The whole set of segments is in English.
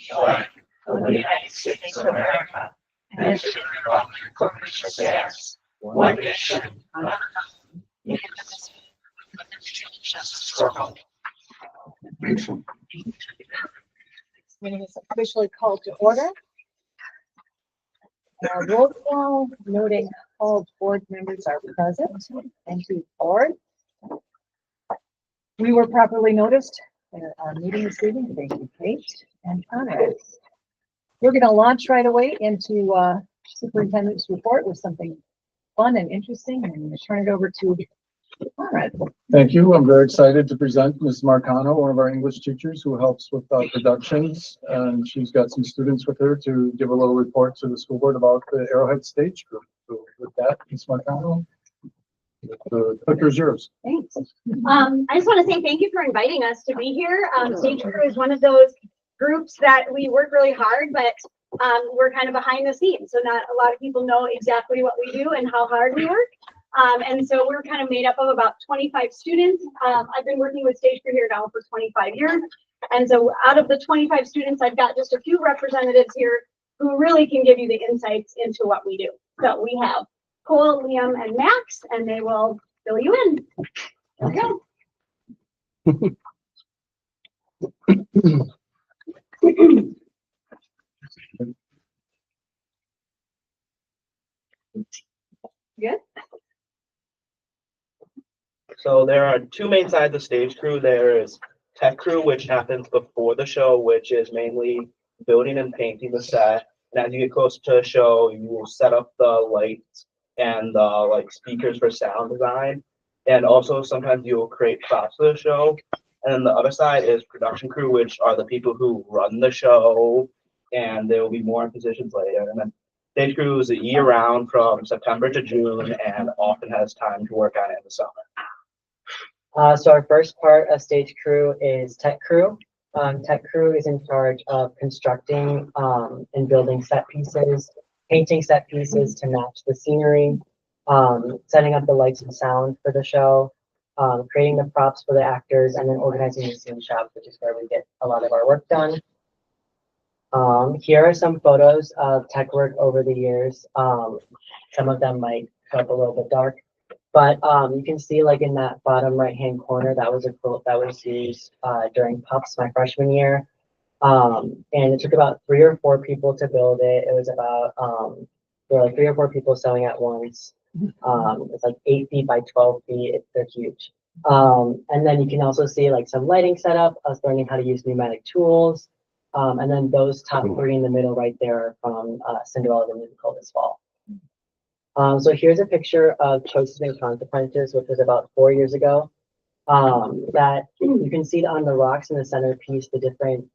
flag of the United States of America and to the republic for which it stands, one nation, under God, indivisible, with liberty and justice for all. Meeting is officially called to order. Roll call noting all board members are present. Thank you, board. We were properly noticed at our meeting this evening. Thank you, Kate and Conrad. We're going to launch right away into superintendent's report with something fun and interesting, and I'm going to turn it over to Conrad. Thank you. I'm very excited to present Ms. Marcano, one of our English teachers who helps with productions, and she's got some students with her to give a little report to the school board about the Arrowhead stage group. So with that, Ms. Marcano, the clicker is yours. Thanks. I just want to say thank you for inviting us to be here. Stage crew is one of those groups that we work really hard, but we're kind of behind the scenes. So not a lot of people know exactly what we do and how hard we work. And so we're kind of made up of about 25 students. I've been working with stage crew here now for 25 years. And so out of the 25 students, I've got just a few representatives here who really can give you the insights into what we do. So we have Cole, Liam, and Max, and they will fill you in. There we go. Good. So there are two main sides of stage crew. There is tech crew, which happens before the show, which is mainly building and painting the set. And as you get closer to the show, you will set up the lights and the speakers for sound design. And also sometimes you will create props for the show. And then the other side is production crew, which are the people who run the show, and there will be more in positions later. And then stage crew is a year round from September to June and often has time to work on it in the summer. So our first part of stage crew is tech crew. Tech crew is in charge of constructing and building set pieces, painting set pieces to match the scenery, setting up the lights and sound for the show, creating the props for the actors, and then organizing the scene shop, which is where we get a lot of our work done. Here are some photos of tech work over the years. Some of them might come up a little bit dark. But you can see in that bottom right-hand corner, that was a quilt that was used during PUPS my freshman year. And it took about 3 or 4 people to build it. It was about, there were 3 or 4 people sewing at once. It's 8 feet by 12 feet. They're huge. And then you can also see some lighting setup, us learning how to use pneumatic tools. And then those top 3 in the middle right there are from Cinderella the Musical this fall. So here's a picture of Choices and Consequences, which was about 4 years ago. That you can see on the rocks in the centerpiece, the different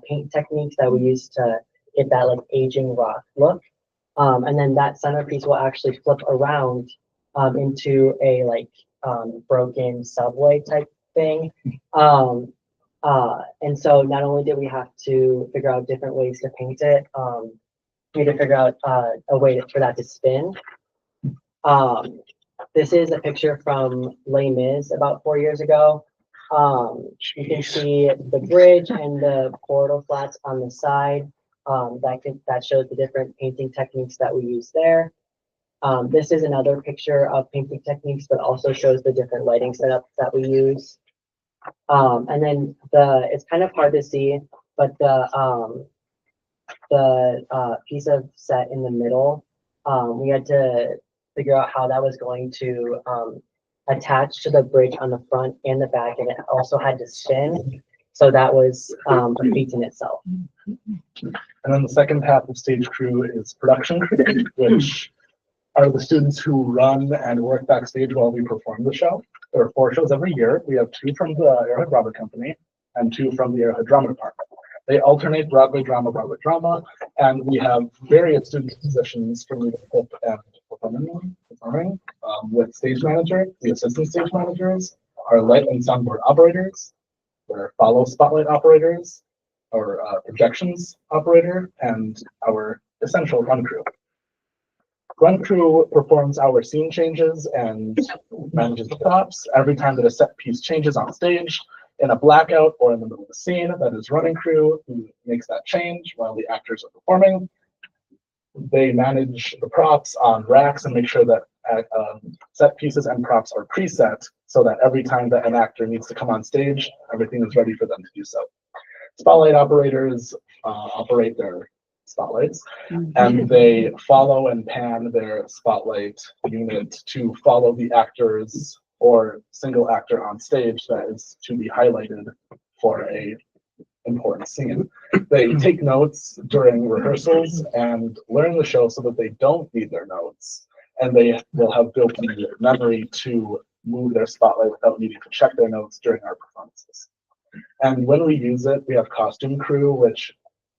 paint techniques that we use to get that aging rock look. And then that centerpiece will actually flip around into a broken subway type thing. And so not only did we have to figure out different ways to paint it, we had to figure out a way for that to spin. This is a picture from Les Mis about 4 years ago. You can see the bridge and the portal flats on the side. That shows the different painting techniques that we use there. This is another picture of painting techniques, but also shows the different lighting setups that we use. And then it's kind of hard to see, but the piece of set in the middle, we had to figure out how that was going to attach to the bridge on the front and the back, and it also had to spin. So that was a feat in itself. And then the second half of stage crew is production crew, which are the students who run and work backstage while we perform the show. There are 4 shows every year. We have 2 from the Arrowhead Broadway Company and 2 from the Arrowhead Drama Department. They alternate Broadway drama, and we have various student positions from leadership and performing with stage manager, the assistant stage managers, our light and soundboard operators, our follow spotlight operators, our projections operator, and our essential run crew. Run crew performs our scene changes and manages the props. Every time that a set piece changes on stage, in a blackout or in the middle of the scene, that is running crew who makes that change while the actors are performing. They manage the props on racks and make sure that set pieces and props are preset so that every time that an actor needs to come on stage, everything is ready for them to do so. Spotlight operators operate their spotlights, and they follow and pan their spotlight unit to follow the actors or single actor on stage that is to be highlighted for a important scene. They take notes during rehearsals and learn the show so that they don't need their notes, and they will have built-in memory to move their spotlight without needing to check their notes during our performances. And when we use it, we have costume crew, which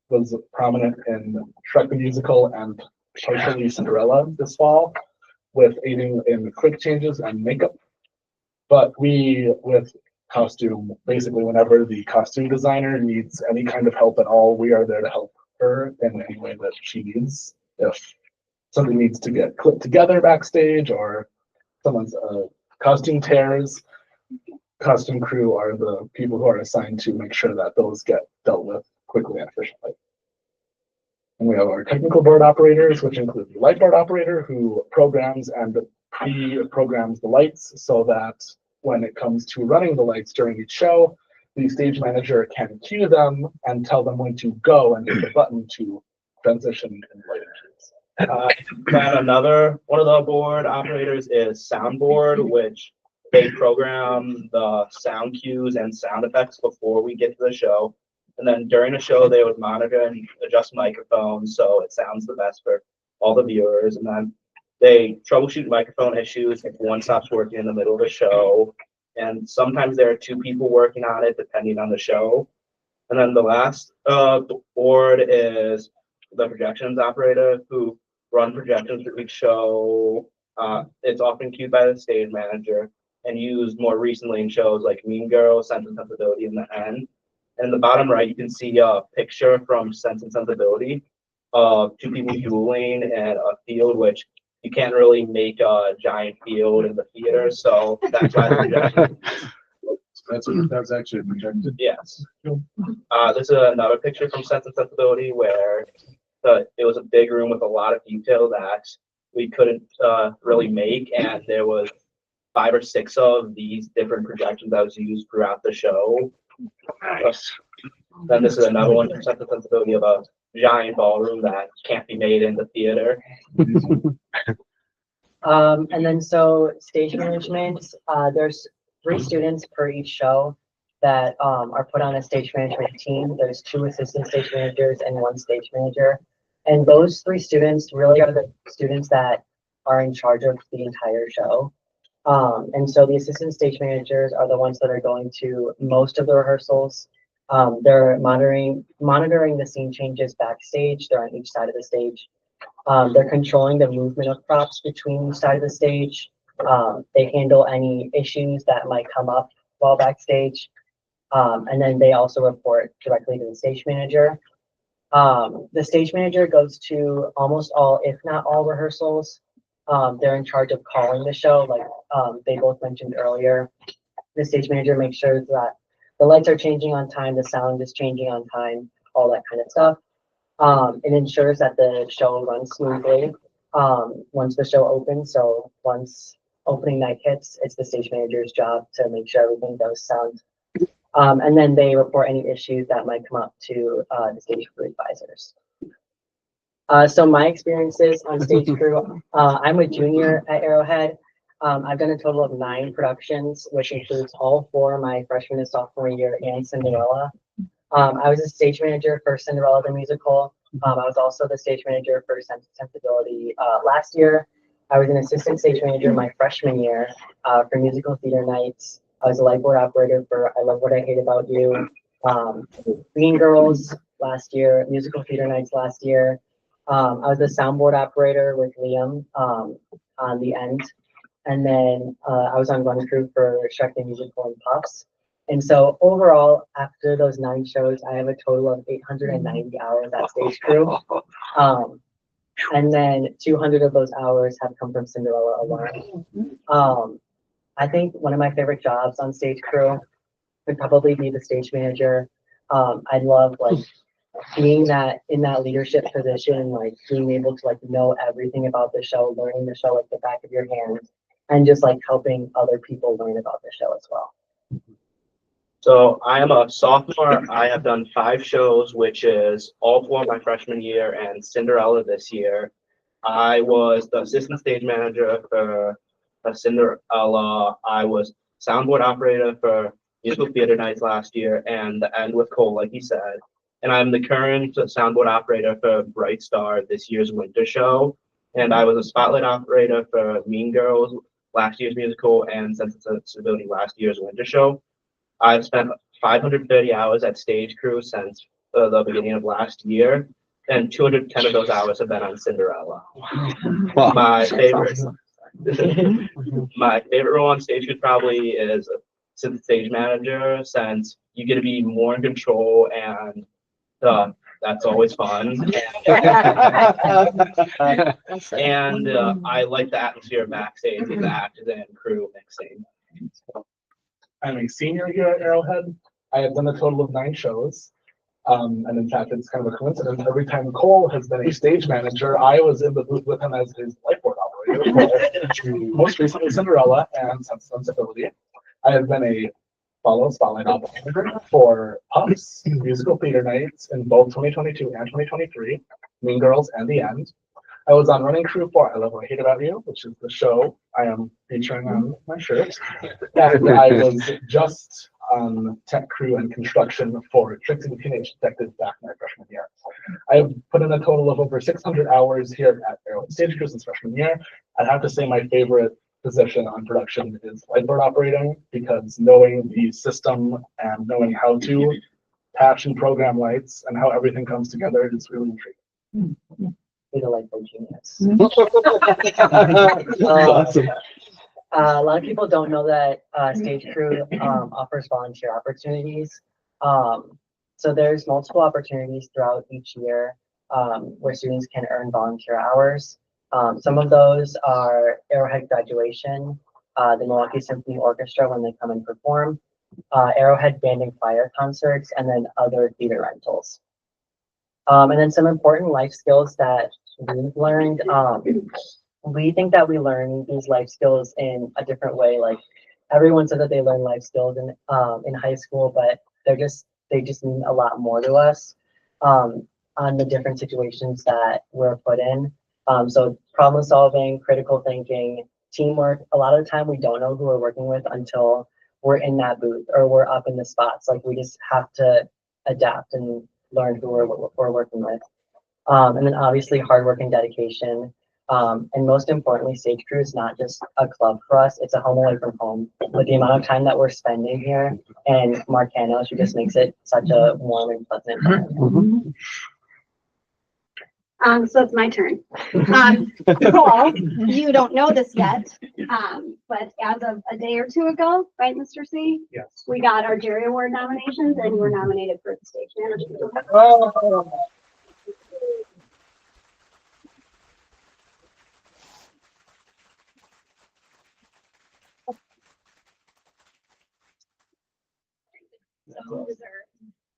was prominent in Shrek the Musical and partially Cinderella this fall, with aiding in quick changes and makeup. But we, with costume, basically whenever the costume designer needs any kind of help at all, we are there to help her in any way that she needs. If something needs to get clipped together backstage or someone's costume tears, costume crew are the people who are assigned to make sure that those get dealt with quickly and efficiently. And we have our technical board operators, which include the light board operator who programs and pre-programs the lights so that when it comes to running the lights during each show, the stage manager can cue them and tell them when to go and hit the button to transition in lighting. And another one of the board operators is soundboard, which they program the sound cues and sound effects before we get to the show. And then during the show, they would monitor and adjust microphones so it sounds the best for all the viewers. And then they troubleshoot microphone issues if one stops working in the middle of the show. And sometimes there are two people working on it, depending on the show. And then the last board is the projections operator who run projections for each show. It's often cued by the stage manager and used more recently in shows like Mean Girls, Sense and Sensibility in the End. And in the bottom right, you can see a picture from Sense and Sensibility of two people dueling in a field, which you can't really make a giant field in the theater, so that's why the projection. That's actually projected. Yes. This is another picture from Sense and Sensibility where it was a big room with a lot of detail that we couldn't really make, and there was 5 or 6 of these different projections that was used throughout the show. Then this is another one from Sense and Sensibility of a giant ballroom that can't be made in the theater. And then so stage management, there's 3 students per each show that are put on a stage management team. There's 2 assistant stage managers and 1 stage manager. And those 3 students really are the students that are in charge of the entire show. And so the assistant stage managers are the ones that are going to most of the rehearsals. They're monitoring the scene changes backstage. They're on each side of the stage. They're controlling the movement of props between each side of the stage. They handle any issues that might come up while backstage. And then they also report directly to the stage manager. The stage manager goes to almost all, if not all, rehearsals. They're in charge of calling the show, like they both mentioned earlier. The stage manager makes sure that the lights are changing on time, the sound is changing on time, all that kind of stuff. It ensures that the show runs smoothly once the show opens. So once opening night hits, it's the stage manager's job to make sure everything goes sound. And then they report any issues that might come up to the stage crew advisors. So my experiences on stage crew, I'm a junior at Arrowhead. I've done a total of 9 productions, which includes all 4 my freshman and sophomore year and Cinderella. I was a stage manager for Cinderella the Musical. I was also the stage manager for Sense and Sensibility last year. I was an assistant stage manager my freshman year for musical theater nights. I was a light board operator for I Love What I Hate About You, Mean Girls last year, musical theater nights last year. I was the soundboard operator with Liam on the end. And then I was on run crew for Shrek the Musical and Puffs. And so overall, after those 9 shows, I have a total of 890 hours at stage crew. And then 200 of those hours have come from Cinderella alone. I think one of my favorite jobs on stage crew could probably be the stage manager. I love like being that in that leadership position, like being able to like know everything about the show, learning the show like the back of your hand, and just like helping other people learn about the show as well. So I am a sophomore. I have done 5 shows, which is all 4 my freshman year and Cinderella this year. I was the assistant stage manager for Cinderella. I was soundboard operator for musical theater nights last year and the end with Cole, like he said. And I'm the current soundboard operator for Bright Star, this year's winter show. And I was a spotlight operator for Mean Girls, last year's musical, and Sense and Sensibility, last year's winter show. I've spent 530 hours at stage crew since the beginning of last year, and 210 of those hours have been on Cinderella. My favorite, my favorite role on stage crew probably is assistant stage manager, since you get to be more in control, and that's always fun. And I like the atmosphere backstage with the actors and crew mixing. I'm a senior here at Arrowhead. I have done a total of 9 shows. And in fact, it's kind of a coincidence. Every time Cole has been a stage manager, I was in the booth with him as his whiteboard operator. Most recently, Cinderella and Sense and Sensibility. I have been a follow spotlight operator for Puffs musical theater nights in both 2022 and 2023, Mean Girls and The End. I was on running crew for I Love What I Hate About You, which is the show I am featuring on my shirt. And I was just on tech crew and construction for Trixie the Teenage Detective back my freshman year. I have put in a total of over 600 hours here at Arrowhead Stage Crew since freshman year. I'd have to say my favorite position on production is whiteboard operating, because knowing the system and knowing how to patch and program lights and how everything comes together is really intriguing. Be the light bulb genius. Awesome. A lot of people don't know that stage crew offers volunteer opportunities. So there's multiple opportunities throughout each year where students can earn volunteer hours. Some of those are Arrowhead graduation, the Milwaukee Symphony Orchestra when they come and perform, Arrowhead Band and Choir concerts, and then other theater rentals. And then some important life skills that we've learned. We think that we learn these life skills in a different way. Like everyone said that they learn life skills in high school, but they just mean a lot more to us on the different situations that we're put in. So problem solving, critical thinking, teamwork. A lot of the time we don't know who we're working with until we're in that booth or we're up in the spots. Like we just have to adapt and learn who we're working with. And then obviously hard work and dedication. And most importantly, stage crew is not just a club for us, it's a home away from home. With the amount of time that we're spending here, and Marcano, she just makes it such a warm and pleasant environment. So it's my turn. Cole, you don't know this yet, but as of a day or two ago, right, Mr. C? Yes. We got our Jerry Award nominations, and you were nominated for the stage manager. Oh.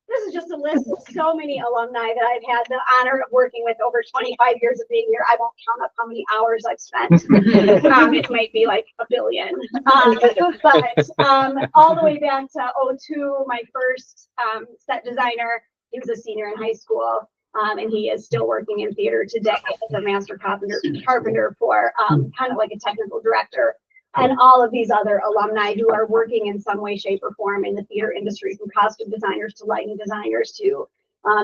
This is just a list of so many alumni that I've had the honor of working with over 25 years of being here. I won't count up how many hours I've spent. It might be like a billion. But all the way back to 2002, my first set designer, he was a senior in high school. And he is still working in theater today as a master carpenter for kind of like a technical director. And all of these other alumni who are working in some way, shape, or form in the theater industry, from costume designers to lighting designers to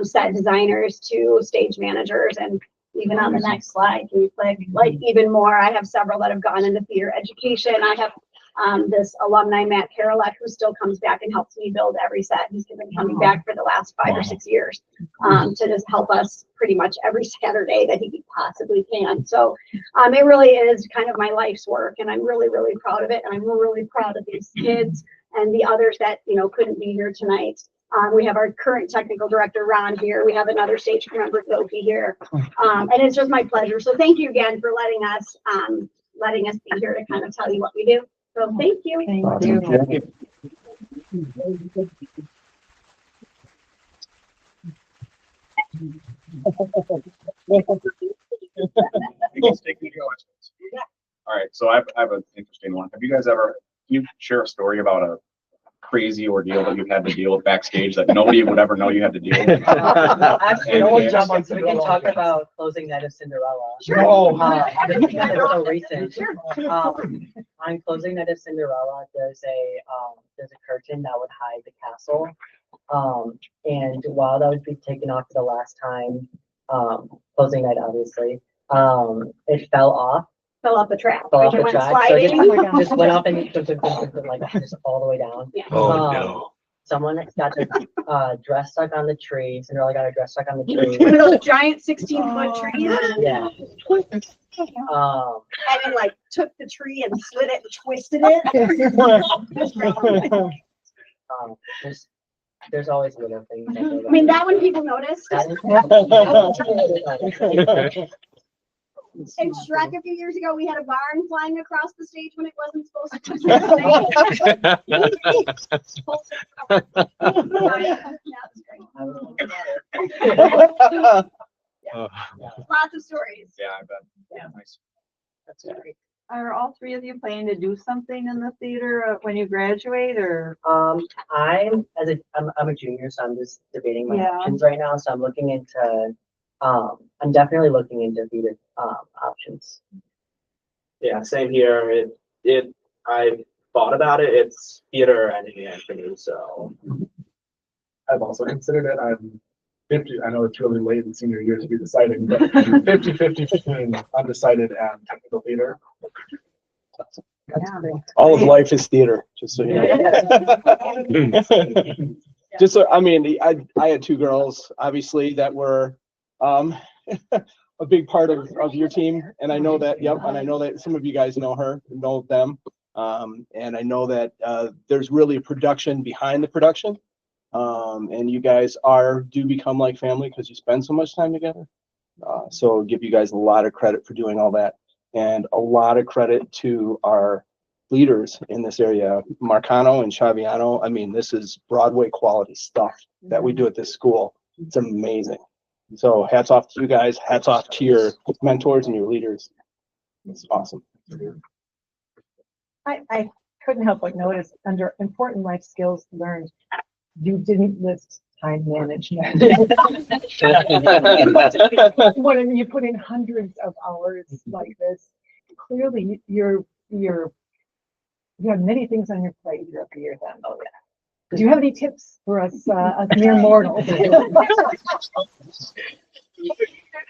set designers to stage managers. And even on the next slide, can you click like even more? I have several that have gone into theater education. I have this alumni, Matt Karolek, who still comes back and helps me build every set. He's been coming back for the last 5 or 6 years to just help us pretty much every Saturday that he possibly can. So it really is kind of my life's work, and I'm really, really proud of it. And I'm really proud of these kids and the others that, you know, couldn't be here tonight. We have our current technical director, Ron, here. We have another stage crew member, Sophie, here. And it's just my pleasure. So thank you again for letting us be here to kind of tell you what we do. So thank you. Thank you. You guys take control. All right, so I have an interesting one. Have you guys ever, can you share a story about a crazy ordeal that you had to deal with backstage that nobody would ever know you had to deal with? Actually, No one we jump on can Cinderella. talk about closing night of Cinderella. No. Because it's so recent. On closing night of Cinderella, there's a curtain that would hide the castle. And while that would be taken off for the last time, closing night obviously, it fell off the track. fell off It the went track, so sliding. it just went off and like just all the way down. Yeah. Someone got their dress stuck on the tree. Cinderella got her dress stuck on the tree. One of those giant 16-foot trees. Yeah. And then like took the tree and slid it and twisted it. There's always little things. I mean, that one people noticed. In Shrek a few years ago, we had a barn flying across the stage when it wasn't supposed to. Lots of stories. Yeah, I bet. Yeah, nice. That's great. Are all three of you planning to do something in the theater when you graduate, or? I'm a junior, so I'm just debating my Yeah. options right now. So I'm looking into I'm definitely looking into theater options. Yeah, same here. I thought about it. It's theater and engineering for me, so. I've also considered it. I'm 50, I know it's really late in senior year to be deciding, but 50-50 between undecided and technical theater. All of life is theater, just so you know. Just so, I mean, I had two girls, obviously, that were a big part of your team, and I know that, yep, and I know that some of you guys know them, and I know that there's really a production behind the production, and you guys do become like family because you spend so much time together. So give you guys a lot of credit for doing all that, and a lot of credit to our leaders in this area, Marcano and Chaviano. I mean, this is Broadway quality stuff that we do at this school. It's amazing. So hats off to you guys. Hats off to your mentors and your leaders. It's awesome. I couldn't help but notice under important life skills learned, you didn't list time management. When you put in hundreds of hours like this, clearly you have many things on your plate throughout the year then. Oh, yeah. Do you have any tips for us mere mortals?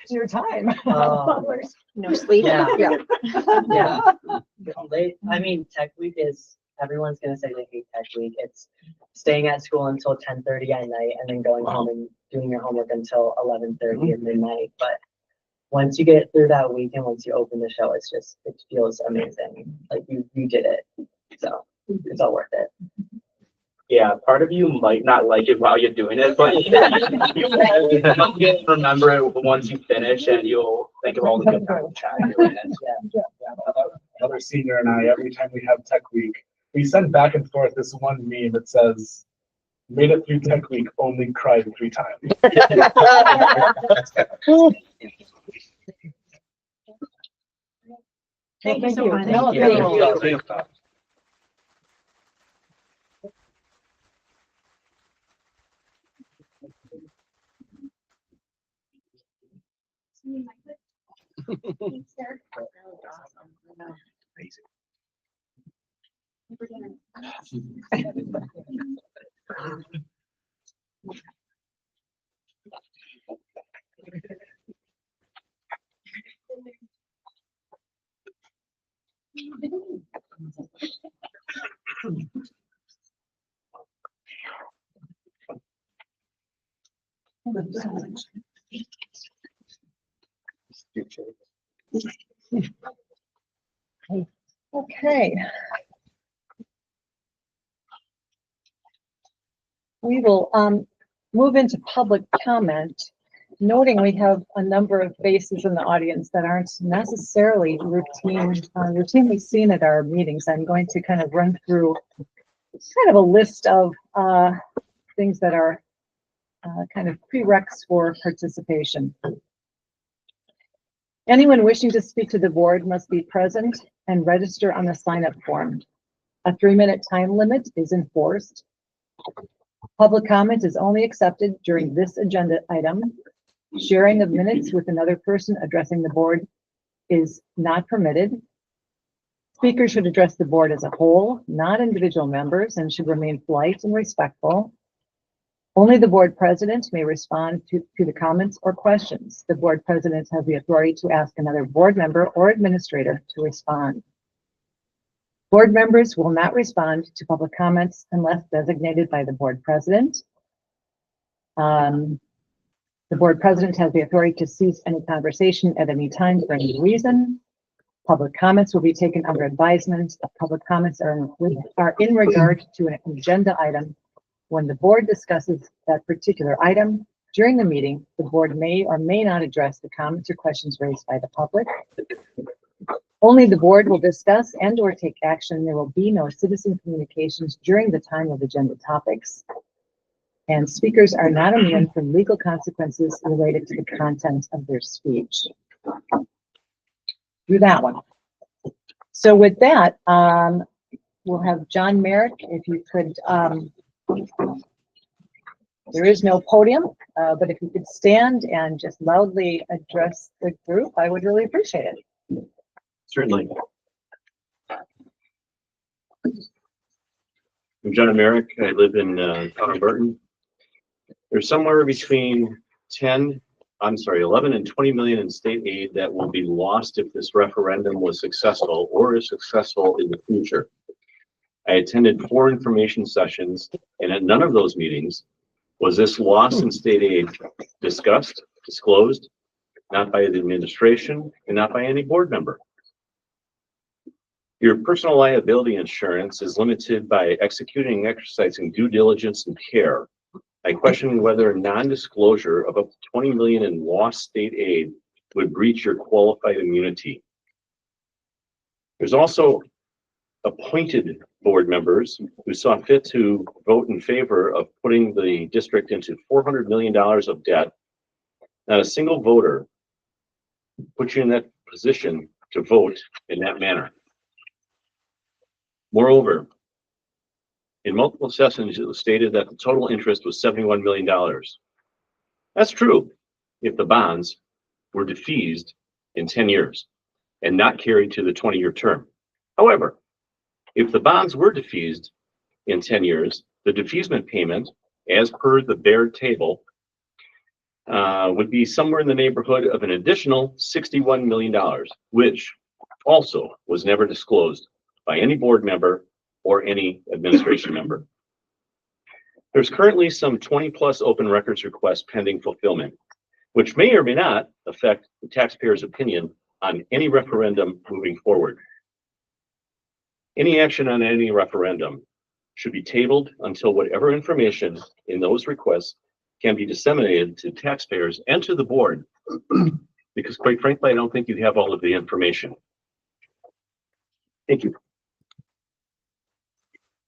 Your time. No sleep? Yeah. Yeah. Yeah. I mean, tech week is, everyone's gonna say they hate tech week. It's staying at school until 10:30 at night and then going home and doing your homework until 11:30 at midnight. But once you get through that week and once you open the show, it feels amazing. Like you did it. So it's all worth it. Yeah, part of you might not like it while you're doing it, but you'll remember it once you finish, and you'll think of all the good times doing it. Another senior and I, every time we have tech week, we send back and forth this one meme that says, "Made it through tech week, only cried 3 times." Thank you so much. No, Thank you. Thanks, Sarah. Okay. We will move into public comment, noting we have a number of faces in the audience that aren't necessarily routinely seen at our meetings. I'm going to kind of run through kind of a list of things that are kind of prereqs for participation. Anyone wishing to speak to the board must be present and register on the sign-up form. A 3-minute time limit is enforced. Public comment is only accepted during this agenda item. Sharing of minutes with another person addressing the board is not permitted. Speakers should address the board as a whole, not individual members, and should remain polite and respectful. Only the board president may respond to the comments or questions. The board president has the authority to ask another board member or administrator to respond. Board members will not respond to public comments unless designated by the board president. The board president has the authority to cease any conversation at any time for any reason. Public comments will be taken under advisement. Public comments are in regard to an agenda item. When the board discusses that particular item during the meeting, the board may or may not address the comments or questions raised by the public. Only the board will discuss and or take action. There will be no citizen communications during the time of agenda topics. And speakers are not immune from legal consequences related to the content of their speech. Do that one. So with that, we'll have John Merrick, if you could, there is no podium, but if you could stand and just loudly address the group, I would really appreciate it. Certainly. I'm John Merrick. I live in town of Burton. There's somewhere between 11 and 20 million in state aid that will be lost if this referendum was successful or is successful in the future. I attended 4 information sessions, and at none of those meetings was this loss in state aid discussed, disclosed, not by the administration and not by any board member. Your personal liability insurance is limited by executing and exercising due diligence and care. I question whether non-disclosure of up to 20 million in lost state aid would breach your qualified immunity. There's also appointed board members who saw fit to vote in favor of putting the district into $400 million of debt. Not a single voter put you in that position to vote in that manner. Moreover, in multiple sessions, it was stated that the total interest was $71 million. That's true if the bonds were defeased in 10 years and not carried to the 20-year term. However, if the bonds were defeased in 10 years, the defeasement payment, as per the Baird table, would be somewhere in the neighborhood of an additional $61 million, which also was never disclosed by any board member or any administration member. There's currently some 20+ open records requests pending fulfillment, which may or may not affect the taxpayer's opinion on any referendum moving forward. Any action on any referendum should be tabled until whatever information in those requests can be disseminated to taxpayers and to the board, because quite frankly, I don't think you have all of the information. Thank you.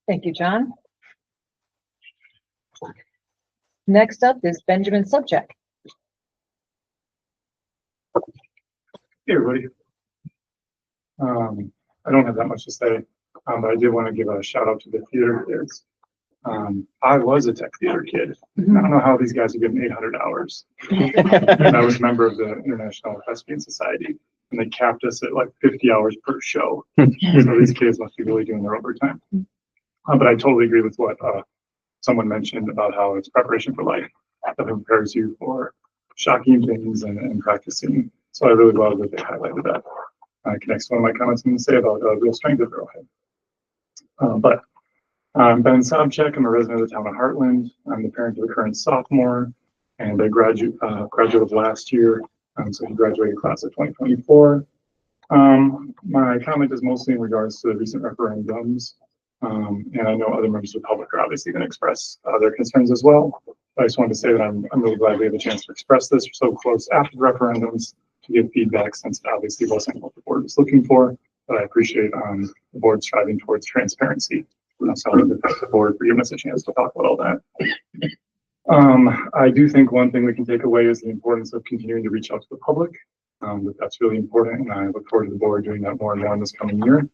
Thank you, John. Next up is Benjamin Subject. Hey, everybody. I don't have that much to say, but I did want to give a shout out to the theater kids. I was a tech theater kid. I don't know how these guys are getting 800 hours. And I was a member of the International Thespian Society, and they capped us at like 50 hours per show. So these kids must be really doing their overtime. But I totally agree with what someone mentioned about how it's preparation for life that prepares you for shocking things and practicing. So I really love that they highlighted that. Connects to one of my comments I'm going to say about real strength of Arrowhead. But I'm Ben Sobchak. I'm a resident of the town of Heartland. I'm the parent of the current sophomore and a graduate of last year. So he graduated class of 2024. My comment is mostly in regards to the recent referendums. And I know other members of the public are obviously going to express their concerns as well. But I just wanted to say that I'm really glad we have a chance to express this so close after the referendums to give feedback, since it obviously wasn't what the board was looking for. But I appreciate the board striving towards transparency So I wanted to thank the board for giving us a chance to talk about all that. I do think one thing we can take away is the importance of continuing to reach out to the public. That's really important, and I look forward to the board doing that more and more in this coming year.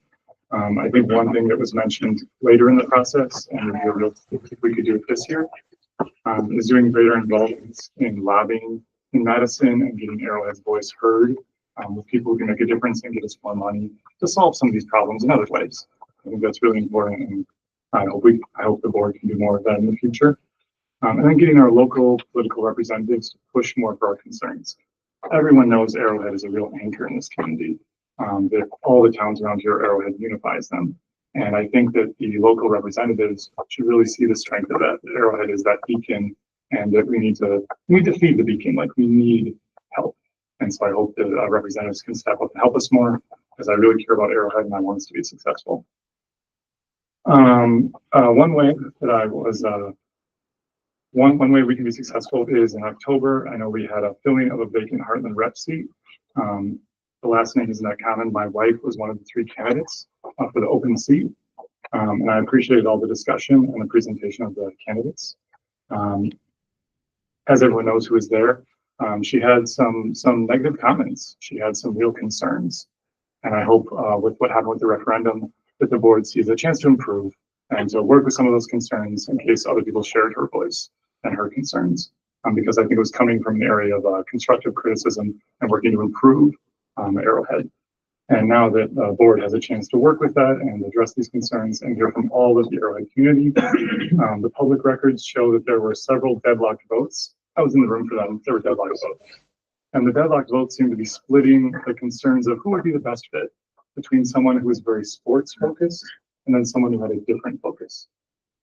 I think one thing that was mentioned later in the process, and would be a real, if we could do it this year, is doing greater involvement in lobbying in Madison and getting Arrowhead's voice heard with people who can make a difference and get us more money to solve some of these problems in other ways. I think that's really important, and I hope the board can do more of that in the future. And then getting our local political representatives to push more for our concerns. Everyone knows Arrowhead is a real anchor in this community. All the towns around here, Arrowhead unifies them. And I think that the local representatives should really see the strength of that. Arrowhead is that beacon, and that we need to feed the beacon. Like, we need help. And so I hope that representatives can step up and help us more, because I really care about Arrowhead and I want us to be successful. One way that I was one way we can be successful is in October. I know we had a filling of a vacant Heartland rep seat. The last name isn't that common. My wife was one of the 3 candidates for the open seat. And I appreciated all the discussion and the presentation of the candidates. As everyone knows who was there, she had some negative comments. She had some real concerns. And I hope with what happened with the referendum, that the board sees a chance to improve and to work with some of those concerns in case other people shared her voice and her concerns. Because I think it was coming from an area of constructive criticism and working to improve Arrowhead. And now that the board has a chance to work with that and address these concerns and hear from all of the Arrowhead community, the public records show that there were several deadlocked votes. I was in the room for them. There were deadlocked votes. And the deadlocked votes seem to be splitting the concerns of who would be the best fit between someone who was very sports focused and then someone who had a different focus.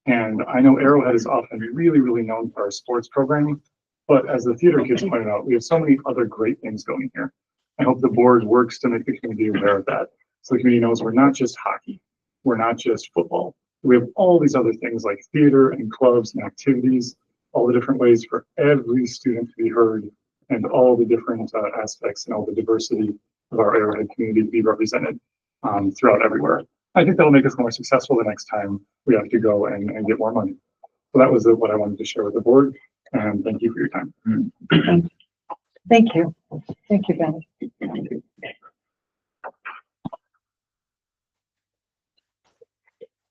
And I know Arrowhead is often really, really known for our sports programming, but as the theater kids pointed out, we have so many other great things going here. I hope the board works to make the community aware of that. So the community knows we're not just hockey, we're not just football. We have all these other things like theater and clubs and activities, all the different ways for every student to be heard, and all the different aspects and all the diversity of our Arrowhead community to be represented throughout everywhere. I think that'll make us more successful the next time we have to go and get more money. So that was what I wanted to share with the board, and thank you for your time. Thank you. Thank you, Ben.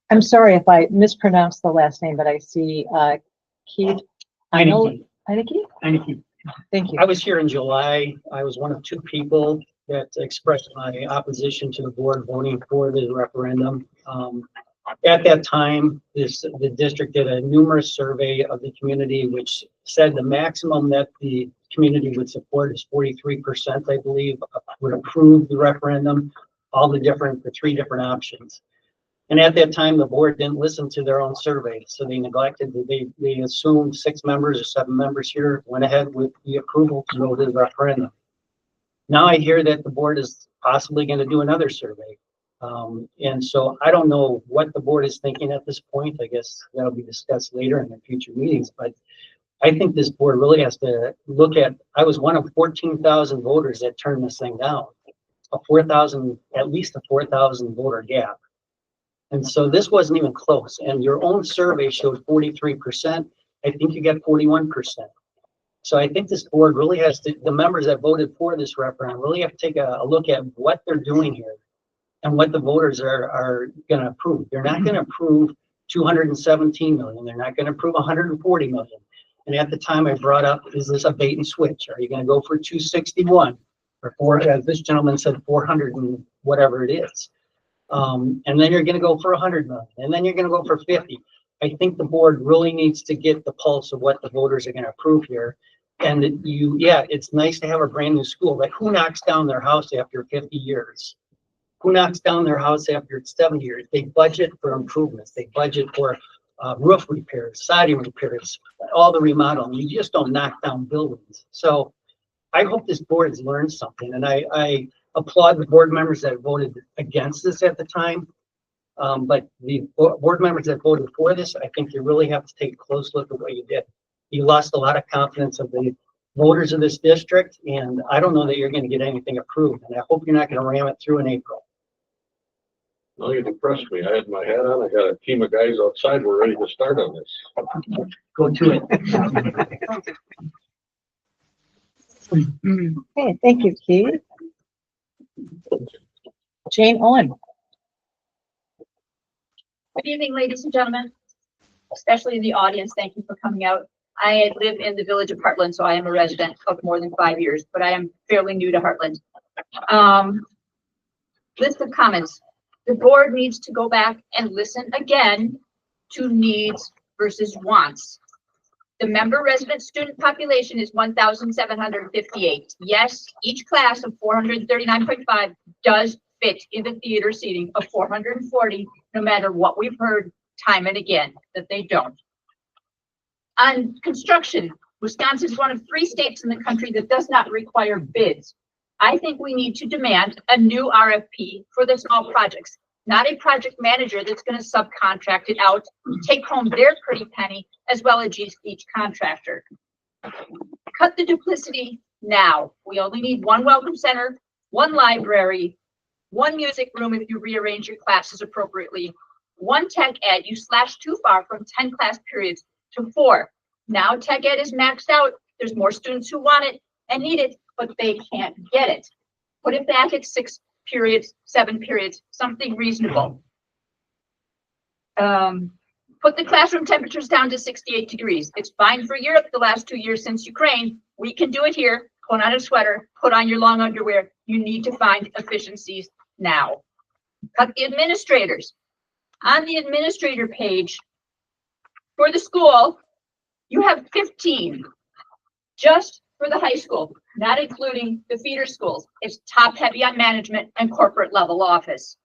I'm sorry if I mispronounced the last name, but I see Keith. Heineke. Heineke? Thank you. I was here in July. I was one of 2 people that expressed my opposition to the board voting for the referendum. At that time, the district did a numerous survey of the community, which said the maximum that the community would support is 43%, I believe, would approve the referendum, the 3 different options. And at that time, the board didn't listen to their own survey, so they neglected, they assumed 6 members or 7 members here went ahead with the approval to go to the referendum. Now I hear that the board is possibly going to do another survey. And so I don't know what the board is thinking at this point. I guess that'll be discussed later in the future meetings, but I think this board really has to look at, I was one of 14,000 voters that turned this thing down, at least a 4,000 voter gap. And so this wasn't even close. And your own survey showed 43%. I think you got 41%. So I think this board really has to, the members that voted for this referendum really have to take a look at what they're doing here and what the voters are going to approve. They're not going to approve 217 million. They're not going to approve 140 million. And at the time I brought up, is this a bait and switch? Are you going to go for 261 or as this gentleman said, 400 and whatever it is? And then you're going to go for 100 million, and then you're going to go for 50. I think the board really needs to get the pulse of what the voters are going to approve here. And it's nice to have a brand new school, but who knocks down their house after 50 years? Who knocks down their house after 70 years? They budget for improvements. They budget for roof repairs, siding repairs, all the remodeling. You just don't knock down buildings. So I hope this board has learned something, and I applaud the board members that voted against this at the time. But the board members that voted for this, I think you really have to take a close look at what you did. You lost a lot of confidence of the voters of this district, and I don't know that you're going to get anything approved. And I hope you're not going to ram it through in April. No, you impressed me. I had my hat on. I got a team of guys outside. We're ready to start on this. Go to it. Okay, thank you, Keith. Jane Owen. Good evening, ladies and gentlemen, especially the audience. Thank you for coming out. I live in the village of Heartland, so I am a resident of more than 5 years, but I am fairly new to Heartland. List of comments. The board needs to go back and listen again to needs versus wants. The member resident student population is 1,758. Yes, each class of 439.5 does fit in the theater seating of 440, no matter what we've heard time and again, that they don't. On construction, Wisconsin is one of 3 states in the country that does not require bids. I think we need to demand a new RFP for the small projects, not a project manager that's going to subcontract it out, take home their pretty penny, as well as each contractor. Cut the duplicity now. We only need 1 welcome center, 1 library, 1 music room if you rearrange your classes appropriately, 1 tech ed. You slash too far from 10 class periods to 4. Now tech ed is maxed out. There's more students who want it and need it, but they can't get it. Put it back at 6 periods, 7 periods, something reasonable. Put the classroom temperatures down to 68 degrees. It's fine for Europe the last 2 years since Ukraine. We can do it here. Put on a sweater, put on your long underwear. You need to find efficiencies now. Cut the administrators. On the administrator page for the school, you have 15 just for the high school, not including the feeder schools. It's top heavy on management and corporate level office.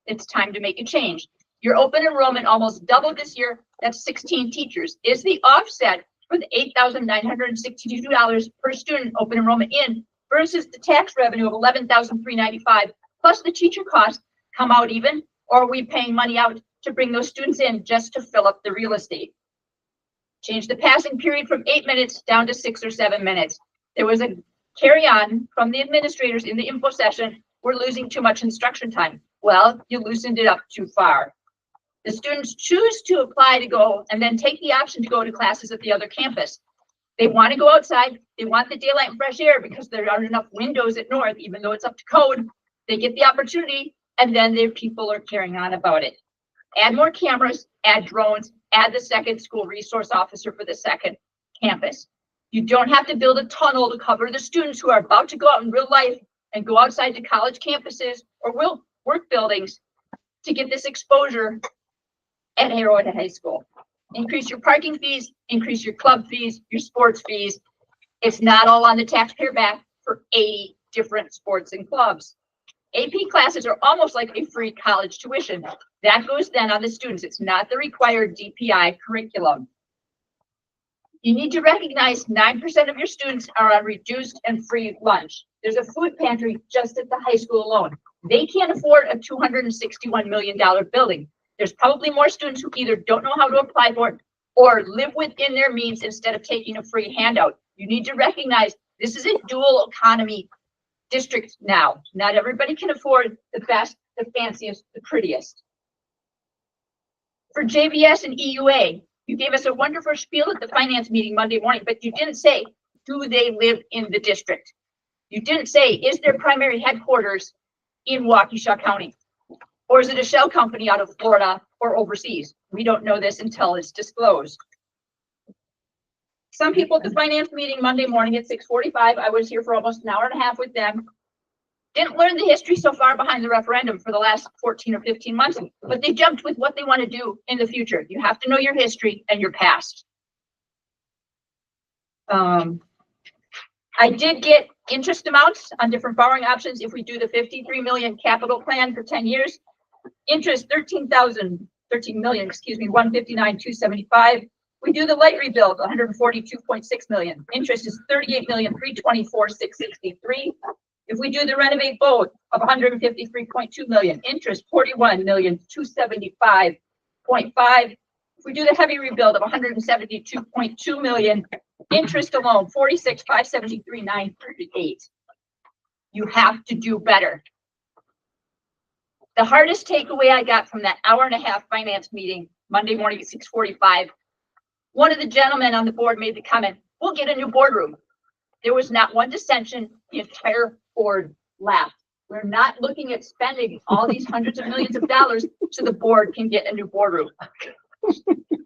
It's time to make a change. Your open enrollment almost doubled this year. That's 16 teachers. Is the offset for the $8,962 per student open enrollment in versus the tax revenue of $11,395 plus the teacher costs come out even, or are we paying money out to bring those students in just to fill up the real estate? Change the passing period from 8 minutes down to 6 or 7 minutes. There was a carry on from the administrators in the info session. We're losing too much instruction time. Well, you loosened it up too far. The students choose to apply to go and then take the option to go to classes at the other campus. They want to go outside. They want the daylight and fresh air because there aren't enough windows at North, even though it's up to code. They get the opportunity and then their people are carrying on about it. Add more cameras, add drones, add the second school resource officer for the second campus. You don't have to build a tunnel to cover the students who are about to go out in real life and go outside to college campuses or work buildings to get this exposure at Arrowhead High School. Increase your parking fees, increase your club fees, your sports fees. It's not all on the taxpayer back for 80 different sports and clubs. AP classes are almost like a free college tuition. That goes then on the students. It's not the required DPI curriculum. You need to recognize 9% of your students are on reduced and free lunch. There's a food pantry just at the high school alone. They can't afford a $261 million building. There's probably more students who either don't know how to apply for it or live within their means instead of taking a free handout. You need to recognize this is a dual economy district now. Not everybody can afford the best, the fanciest, the prettiest. For JVS and EUA, you gave us a wonderful spiel at the finance meeting Monday morning, but you didn't say, do they live in the district? You didn't say, is their primary headquarters in Waukesha County? Or is it a shell company out of Florida or overseas? We don't know this until it's disclosed. Some people at the finance meeting Monday morning at 6:45, I was here for almost an hour and a half with them, didn't learn the history so far behind the referendum for the last 14 or 15 months, but they jumped with what they want to do in the future. You have to know your history and your past. I did get interest amounts on different borrowing options. If we do the 53 million capital plan for 10 years, interest 13 million, 159,275. We do the light rebuild, 142.6 million. Interest is 38,324,663. If we do the renovate boat of 153.2 million, interest 41,275.5. If we do the heavy rebuild of 172.2 million, interest alone 46,573,938. You have to do better. The hardest takeaway I got from that hour and a half finance meeting, Monday morning at 6:45, one of the gentlemen on the board made the comment, we'll get a new boardroom. There was not one dissension. The entire board laughed. We're not looking at spending all these hundreds of millions of dollars so the board can get a new boardroom.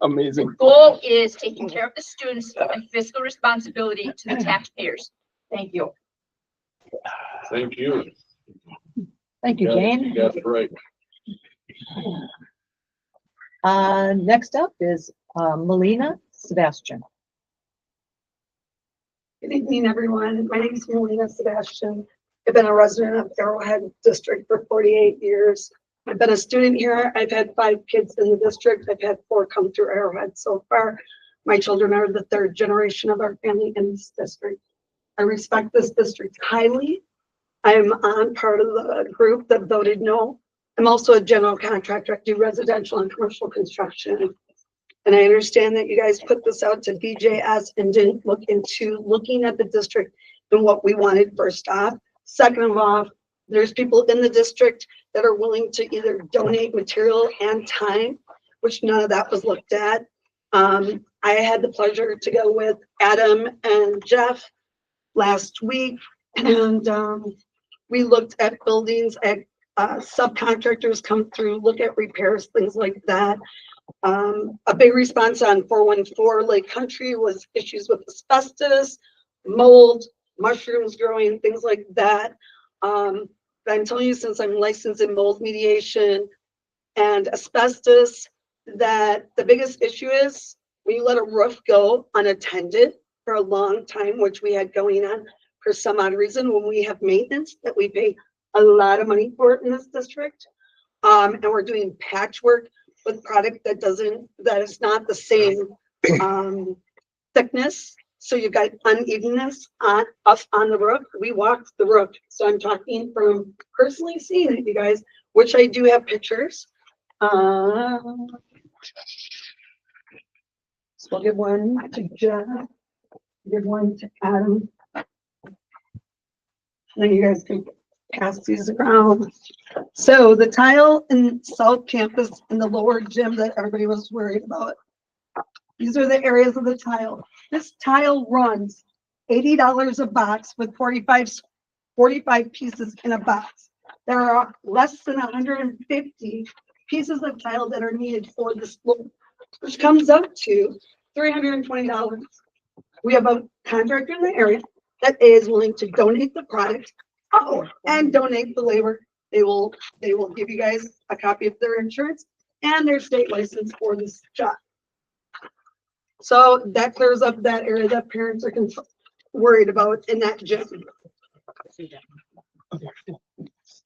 Amazing. The goal is taking care of the students and fiscal responsibility to the taxpayers. Thank you. Thank you. Thank you, Jane. That's right. Next up is Melina Sebastian. Good evening, everyone. My name is Melina Sebastian. I've been a resident of Arrowhead District for 48 years. I've been a student here. I've had 5 kids in the district. I've had 4 come through Arrowhead so far. My children are the 3rd generation of our family in this district. I respect this district highly. I'm on part of the group that voted no. I'm also a general contractor. I do residential and commercial construction. And I understand that you guys put this out to DJS and didn't look into looking at the district and what we wanted first off. Second of all, there's people in the district that are willing to either donate material and time, which none of that was looked at. I had the pleasure to go with Adam and Jeff last week, and we looked at buildings, at subcontractors come through, look at repairs, things like that. A big response on 414 Lake Country was issues with asbestos, mold, mushrooms growing, things like that. I'm telling you, since I'm licensed in mold mediation and asbestos, that the biggest issue is when you let a roof go unattended for a long time, which we had going on for some odd reason, when we have maintenance that we pay a lot of money for in this district. And we're doing patchwork with product that is not the same thickness. So you've got unevenness on the roof. We walked the roof. So I'm talking from personally seeing it, you guys, which I do have pictures. So we'll give one to Jeff, give one to Adam. And then you guys can pass these around. So the tile in South Campus in the lower gym that everybody was worried about. These are the areas of the tile. This tile runs $80 a box with 45 pieces in a box. There are less than 150 pieces of tile that are needed for this floor, which comes up to $320. We have a contractor in the area that is willing to donate the product and donate the labor. They will give you guys a copy of their insurance and their state license for this job. So that clears up that area that parents are worried about in that gym.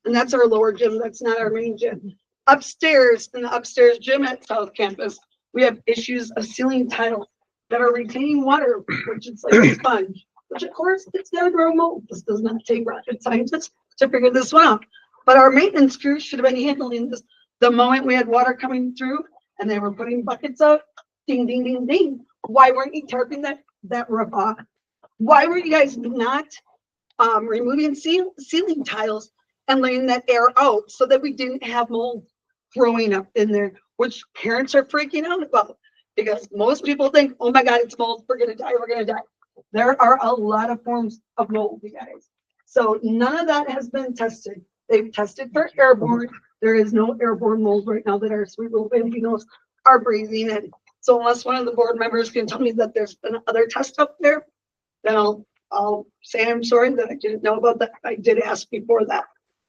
And that's our lower gym. That's not our main gym. Upstairs, in the upstairs gym at South Campus, we have issues of ceiling tile that are retaining water, which is like a sponge, which of course it's gonna grow mold. This does not take rocket scientists to figure this one out. But our maintenance crew should have been handling this the moment we had water coming through and they were putting buckets out. Ding, ding, ding, ding. Why weren't you tarping that roof off? Why were you guys not removing ceiling tiles and letting that air out so that we didn't have mold growing up in there, which parents are freaking out about? Because most people think, oh my God, it's mold, we're gonna die, we're gonna die. There are a lot of forms of mold, you guys. So none of that has been tested. They've tested for airborne. There is no airborne mold right now that our sweet little Filipinos are breathing in. So unless one of the board members can tell me that there's been other tests up there, then I'll say I'm sorry that I didn't know about that. I did ask before that.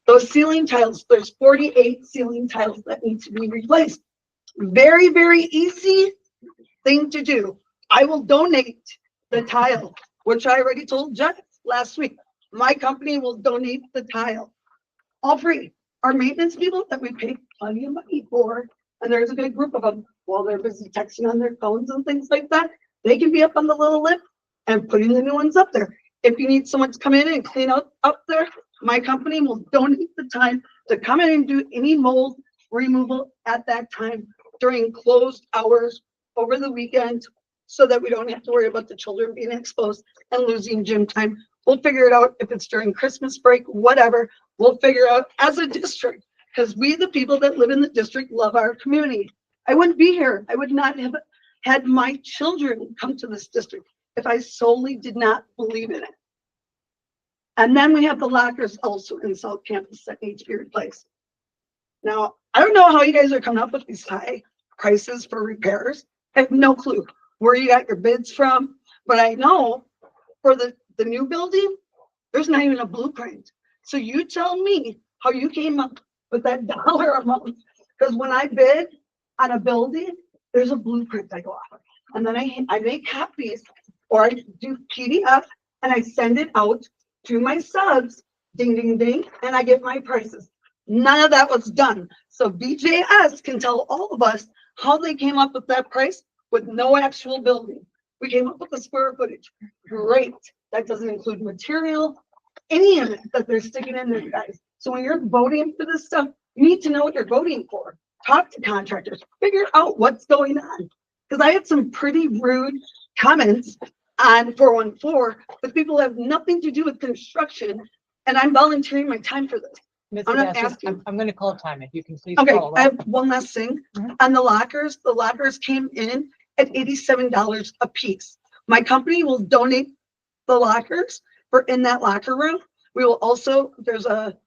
Those ceiling tiles, there's 48 ceiling tiles that need to be replaced. Very, very easy thing to do. I will donate the tile, which I already told Jeff last week. My company will donate the tile. All free. Our maintenance people that we pay plenty of money for, and there's a good group of them, while they're busy texting on their phones and things like that, they can be up on the little lift and putting the new ones up there. If you need someone to come in and clean up there, my company will donate the time to come in and do any mold removal at that time during closed hours over the weekend, so that we don't have to worry about the children being exposed and losing gym time. We'll figure it out if it's during Christmas break, whatever. We'll figure out as a district Because we, the people that live in the district, love our community. I wouldn't be here. I would not have had my children come to this district if I solely did not believe in it. And then we have the lockers also in South Campus that need to be replaced. Now, I don't know how you guys are coming up with these high prices for repairs. I have no clue where you got your bids from, but I know for the new building, there's not even a blueprint. So you tell me how you came up with that dollar amount. Because when I bid on a building, there's a blueprint I go off of. And then I make copies or I do PDF and I send it out to my subs, ding, ding, ding, and I get my prices. None of that was done. So BJS can tell all of us how they came up with that price with no actual building. We came up with the square footage. Great. That doesn't include material, any of it that they're sticking in there, guys. So when you're voting for this stuff, you need to know what you're voting for. Talk to contractors, figure out what's going on. Because I had some pretty rude comments on 414, but people have nothing to do with construction, and I'm volunteering my time for this. Ms. I'm not Sebastian, asking. I'm gonna call time if you can please Okay, call. I have one last thing. Mhm. On the lockers came in at $87 a piece. My company will donate the lockers for in that locker room. We will also, there's a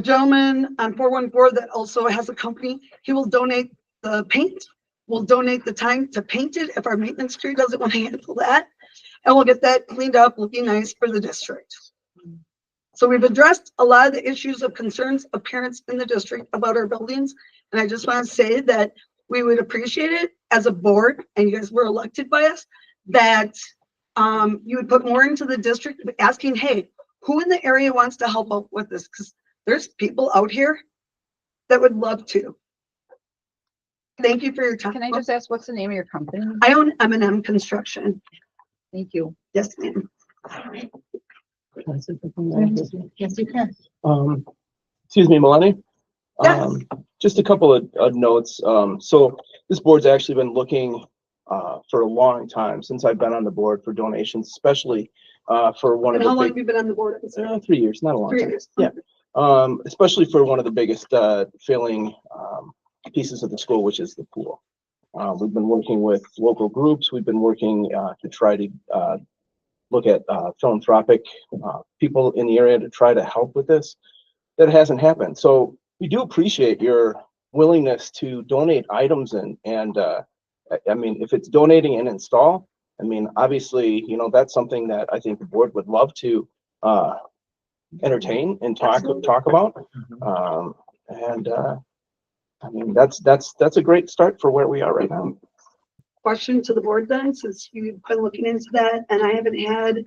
gentleman on 414 that also has a company. He will donate the paint. We'll donate the time to paint it if our maintenance crew doesn't want to handle that. And we'll get that cleaned up, looking nice for the district. So we've addressed a lot of the issues of concerns of parents in the district about our buildings. And I just want to say that we would appreciate it as a board, and you guys were elected by us, that you would put more into the district asking, hey, who in the area wants to help out with this? Because there's people out here that would love to. Thank you for your time. Can I just ask, what's the name of your company? I own M&M Construction. Thank you. Yes, ma'am. Yes, you can. Excuse me, Melanie? Yes. Just a couple of notes. So this board's actually been looking for a long time, since I've been on the board, for donations, especially for one And of how the long big, have you been on the board? 3 years, not a long 3 time. years. Yeah. Especially for one of the biggest failing pieces of the school, which is the pool. We've been working with local groups. We've been working to try to look at philanthropic people in the area to try to help with this. That hasn't happened. So we do appreciate your willingness to donate items and I mean, if it's donating and install, I mean, obviously, you know, that's something that I think the board would love to entertain and talk about. I mean, that's a great start for where we are right now. Question to the board then, since you've been looking into that, and I haven't had,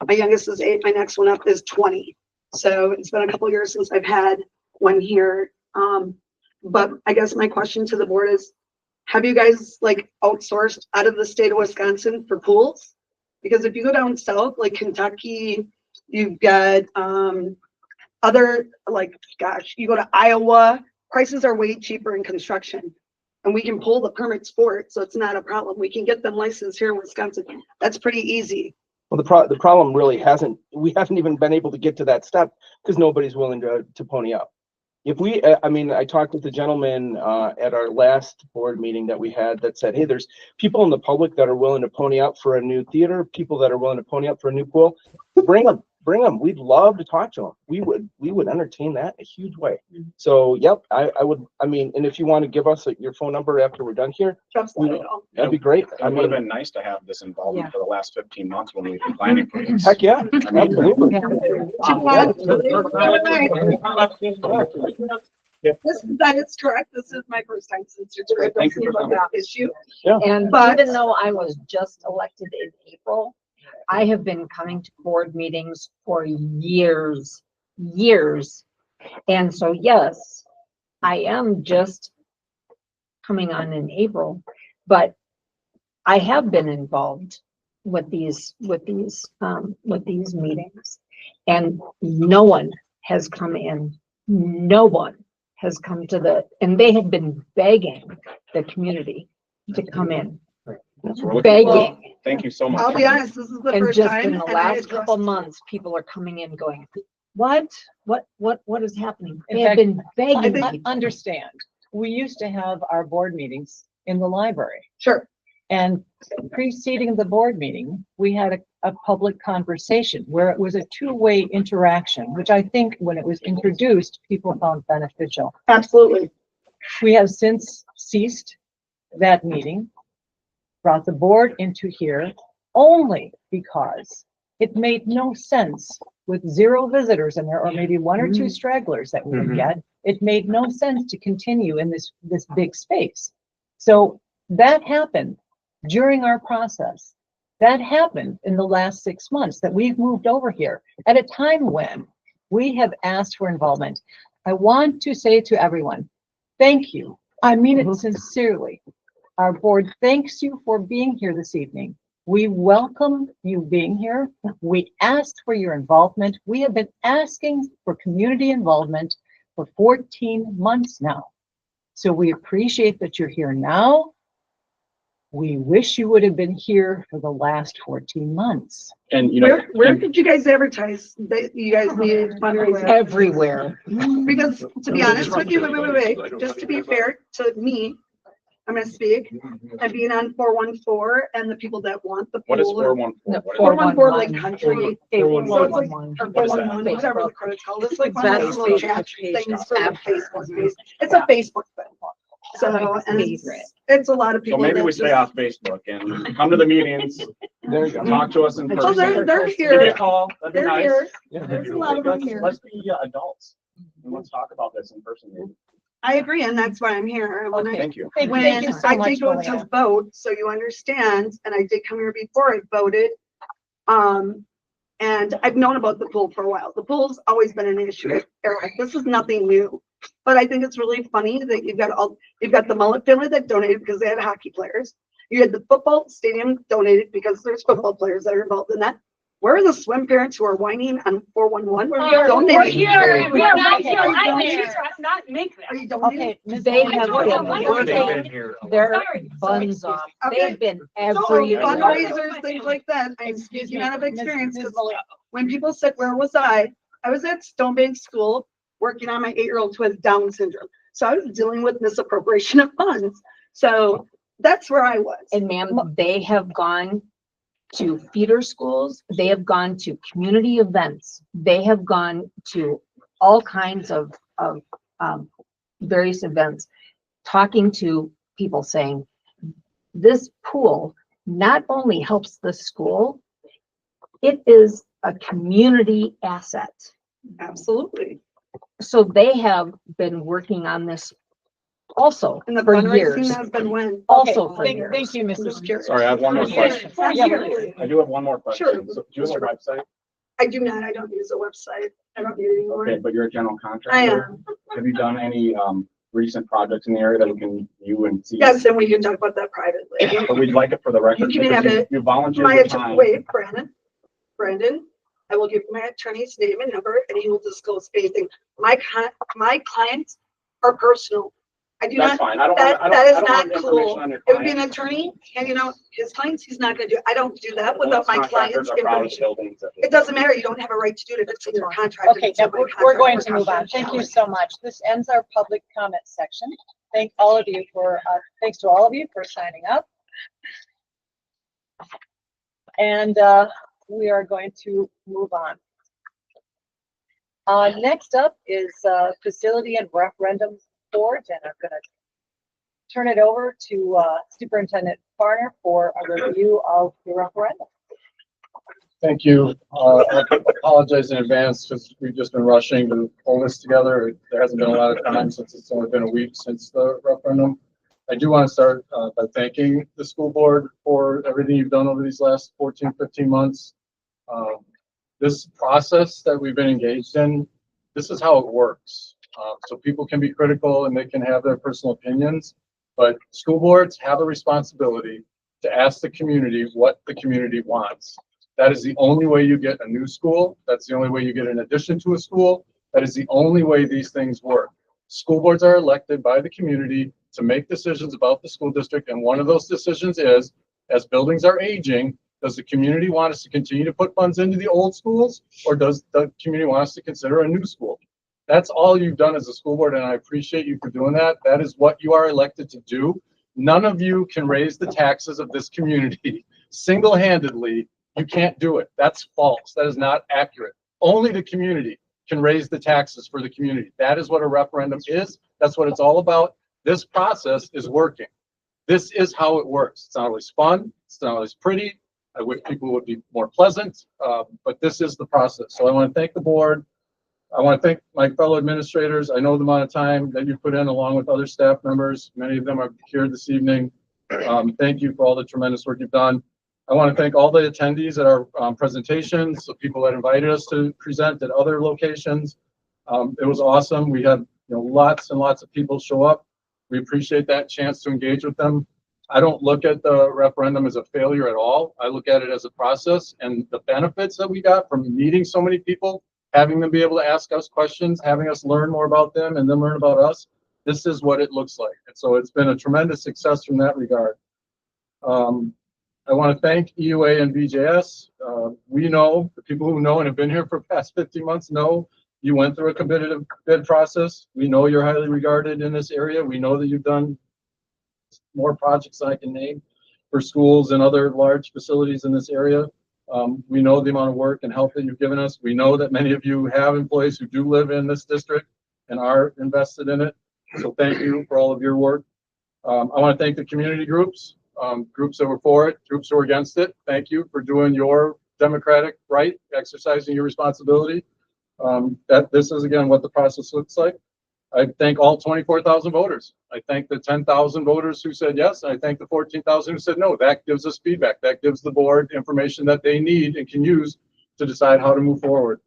my youngest is 8, my next one up is 20. So it's been a couple years since I've had one here. But I guess my question to the board is, have you guys like outsourced out of the state of Wisconsin for pools? Because if you go down south, like Kentucky, you've got other, like, gosh, you go to Iowa, prices are way cheaper in construction. And we can pull the permits for it, so it's not a problem. We can get them licensed here in Wisconsin. That's pretty easy. Well, the problem really we haven't even been able to get to that step because nobody's willing to pony up. If we, I mean, I talked with the gentleman at our last board meeting that we had that said, hey, there's people in the public that are willing to pony up for a new theater, people that are willing to pony up for a new pool. Bring them. We'd love to talk to them. We would entertain that a huge way. So, yep, I would. I mean, and if you want to give us your phone number after we're done here, that'd be great. It would have been nice to have this involvement for the last 15 months when we've been planning for this. Heck yeah, absolutely. That is correct. This is my first time since you're doing Thank you for coming. that issue. Yeah. And But- even though I was just elected in April, I have been coming to board meetings for years. And so, yes, I am just coming on in April, but I have been involved with these meetings. And no one has come in. No one has come to and they have been begging the community to come in. So we're looking forward. Begging. Thank you so much. I'll be honest, this is the And first just time. in the and I last couple addressed- months, people are coming in going, what is happening? In They have fact, been begging I people. understand. We used to have our board meetings in the library. Sure. And preceding the board meeting, we had a public conversation where it was a two-way interaction, which I think when it was introduced, people found beneficial. Absolutely. We have since ceased that meeting, brought the board into here only because it made no sense with 0 visitors in there, or maybe 1 or 2 stragglers that we would get. It made no sense to continue in this big space. So that happened during our process. That happened in the last 6 months that we've moved over here at a time when we have asked for involvement. I want to say to everyone, thank you. I mean it sincerely. Our board thanks you for being here this evening. We welcome you being here. We asked for your involvement. We have been asking for community involvement for 14 months now. So we appreciate that you're here now. We wish you would have been here for the last 14 months. And, you know, Where did you guys advertise that you guys needed fundraising? Everywhere. Because to be honest with you, wait, just to be fair to me, I'm gonna speak, and being on 414 and the people that want the what is pool. 414? 414 Lake Country. Eight-one-one. So it's like, or 411, whatever the code is called. It's like one of those little chat things for like Facebook. It's a Facebook thing. So, and it's a lot of So people. maybe that we stay just- off Facebook and come to the meetings, talk to us in Oh, person. they're Give me a here. call, that'd be They're nice. here. There's a lot of them here. Let's be adults and let's talk about this in person. maybe. I agree, and that's why I'm here. And when I- Thank you. Thank When you so I much, did go to Malia. vote, so you understand, and I did come here before I voted. And I've known about the pool for a while. The pool's always been an issue at Arrowhead. This is nothing new. But I think it's really funny that you've got the Mullet family that donated because they had hockey players. You had the football stadium donated because there's football players that are involved in that. Where are the swim parents who are whining on 411? We're Donating. here. Are We're you not here. I'm donating? here. I'm not making Are that. you donating? Okay, Ms. They Malia, have go ahead. been We're working their buns off. They've been everywhere. Fundraisers, things like that. I'm speaking out of experience because when people said, where was I was at Stone Bank School working on my 8-year-old who has Down syndrome. So I was dealing with misappropriation of funds. So that's where I was. And ma'am, they have gone to feeder schools. They have gone to community events. They have gone to all kinds of various events, talking to people saying, this pool not only helps the school, it is a community asset. Absolutely. So they have been working on this also And the for fundraising years. has been when? Also for Thank years. you, I'm just Mrs. curious. Sorry, I have one more question. Absolutely. I do have one more question. Sure. So, do you have a website? I do not. I don't use a website. I don't need it anymore. Okay, but you're a general contractor? I am. Have you done any, recent projects in the area that we can view and see? Yes, and we can talk about that privately. But we'd like it for the record. You can have because it. You volunteered My your attorney, time. wait, Brandon, I will give my attorney's name and number and he will disclose anything. My clients are personal. I do That's not, fine. I don't that want, is I don't not want information cool. on your It would be an client. attorney and you know, his clients, he's not gonna do, I don't do that Most without my contractors client's are proud of information. buildings that they- It doesn't matter. You don't have a right to do it if it's in your contract. Okay, now we're going to move on. Thank you so much. This ends our public comment section. Thanks to all of you for signing up. And we are going to move on. Next up is Facility and Referendum Board, and I'm gonna turn it over to Superintendent Farner for a review of the referendum. Thank you. I apologize in advance because we've just been rushing to pull this together. There hasn't been a lot of time since it's only been a week since the referendum. I do want to start by thanking the school board for everything you've done over these last 14, 15 months. This process that we've been engaged in, this is how it works. So people can be critical and they can have their personal opinions, but school boards have a responsibility to ask the community what the community wants. That is the only way you get a new school. That's the only way you get an addition to a school. That is the only way these things work. School boards are elected by the community to make decisions about the school district. And one of those decisions is, as buildings are aging, Does the community want us to continue to put funds into the old schools, or does the community want us to consider a new school? That's all you've done as a school board, and I appreciate you for doing that. That is what you are elected to do. None of you can raise the taxes of this community single-handedly. You can't do it. That's false. That is not accurate. Only the community can raise the taxes for the community. That is what a referendum is. That's what it's all about. This process is working. This is how it works. It's not always fun. It's not always pretty. I wish people would be more pleasant, but this is the process. So I want to thank the board. I want to thank my fellow administrators. I know the amount of time that you put in along with other staff members. Many of them are here this evening. Thank you for all the tremendous work you've done. I want to thank all the attendees at our presentations, the people that invited us to present at other locations. It was awesome. We had lots and lots of people show up. We appreciate that chance to engage with them. I don't look at the referendum as a failure at all. I look at it as a process, and the benefits that we got from meeting so many people, having them be able to ask us questions, having us learn more about them and then learn about us. This is what it looks like. And so it's been a tremendous success from that regard. I want to thank EUA and BJS. We know, the people who know and have been here for the past 15 months know you went through a competitive bid process. We know you're highly regarded in this area. We know that you've done more projects than I can name for schools and other large facilities in this area. We know the amount of work and help that you've given us. We know that many of you have employees who do live in this district and are invested in it. So thank you for all of your work. I want to thank the community groups, groups that were for it, groups who were against it. Thank you for doing your democratic right, exercising your responsibility. That this is, again, what the process looks like. I thank all 24,000 voters. I thank the 10,000 voters who said yes. And I thank the 14,000 who said no. That gives us feedback. That gives the board information that they need and can use to decide how to move forward.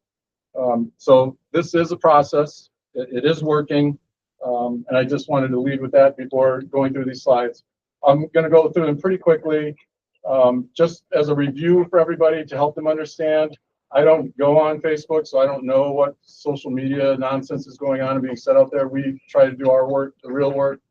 So this is a process. It is working. And I just wanted to lead with that before going through these slides. I'm going to go through them pretty quickly, just as a review for everybody to help them understand. I don't go on Facebook, so I don't know what social media nonsense is going on and being said out there. We try to do our work, the real work,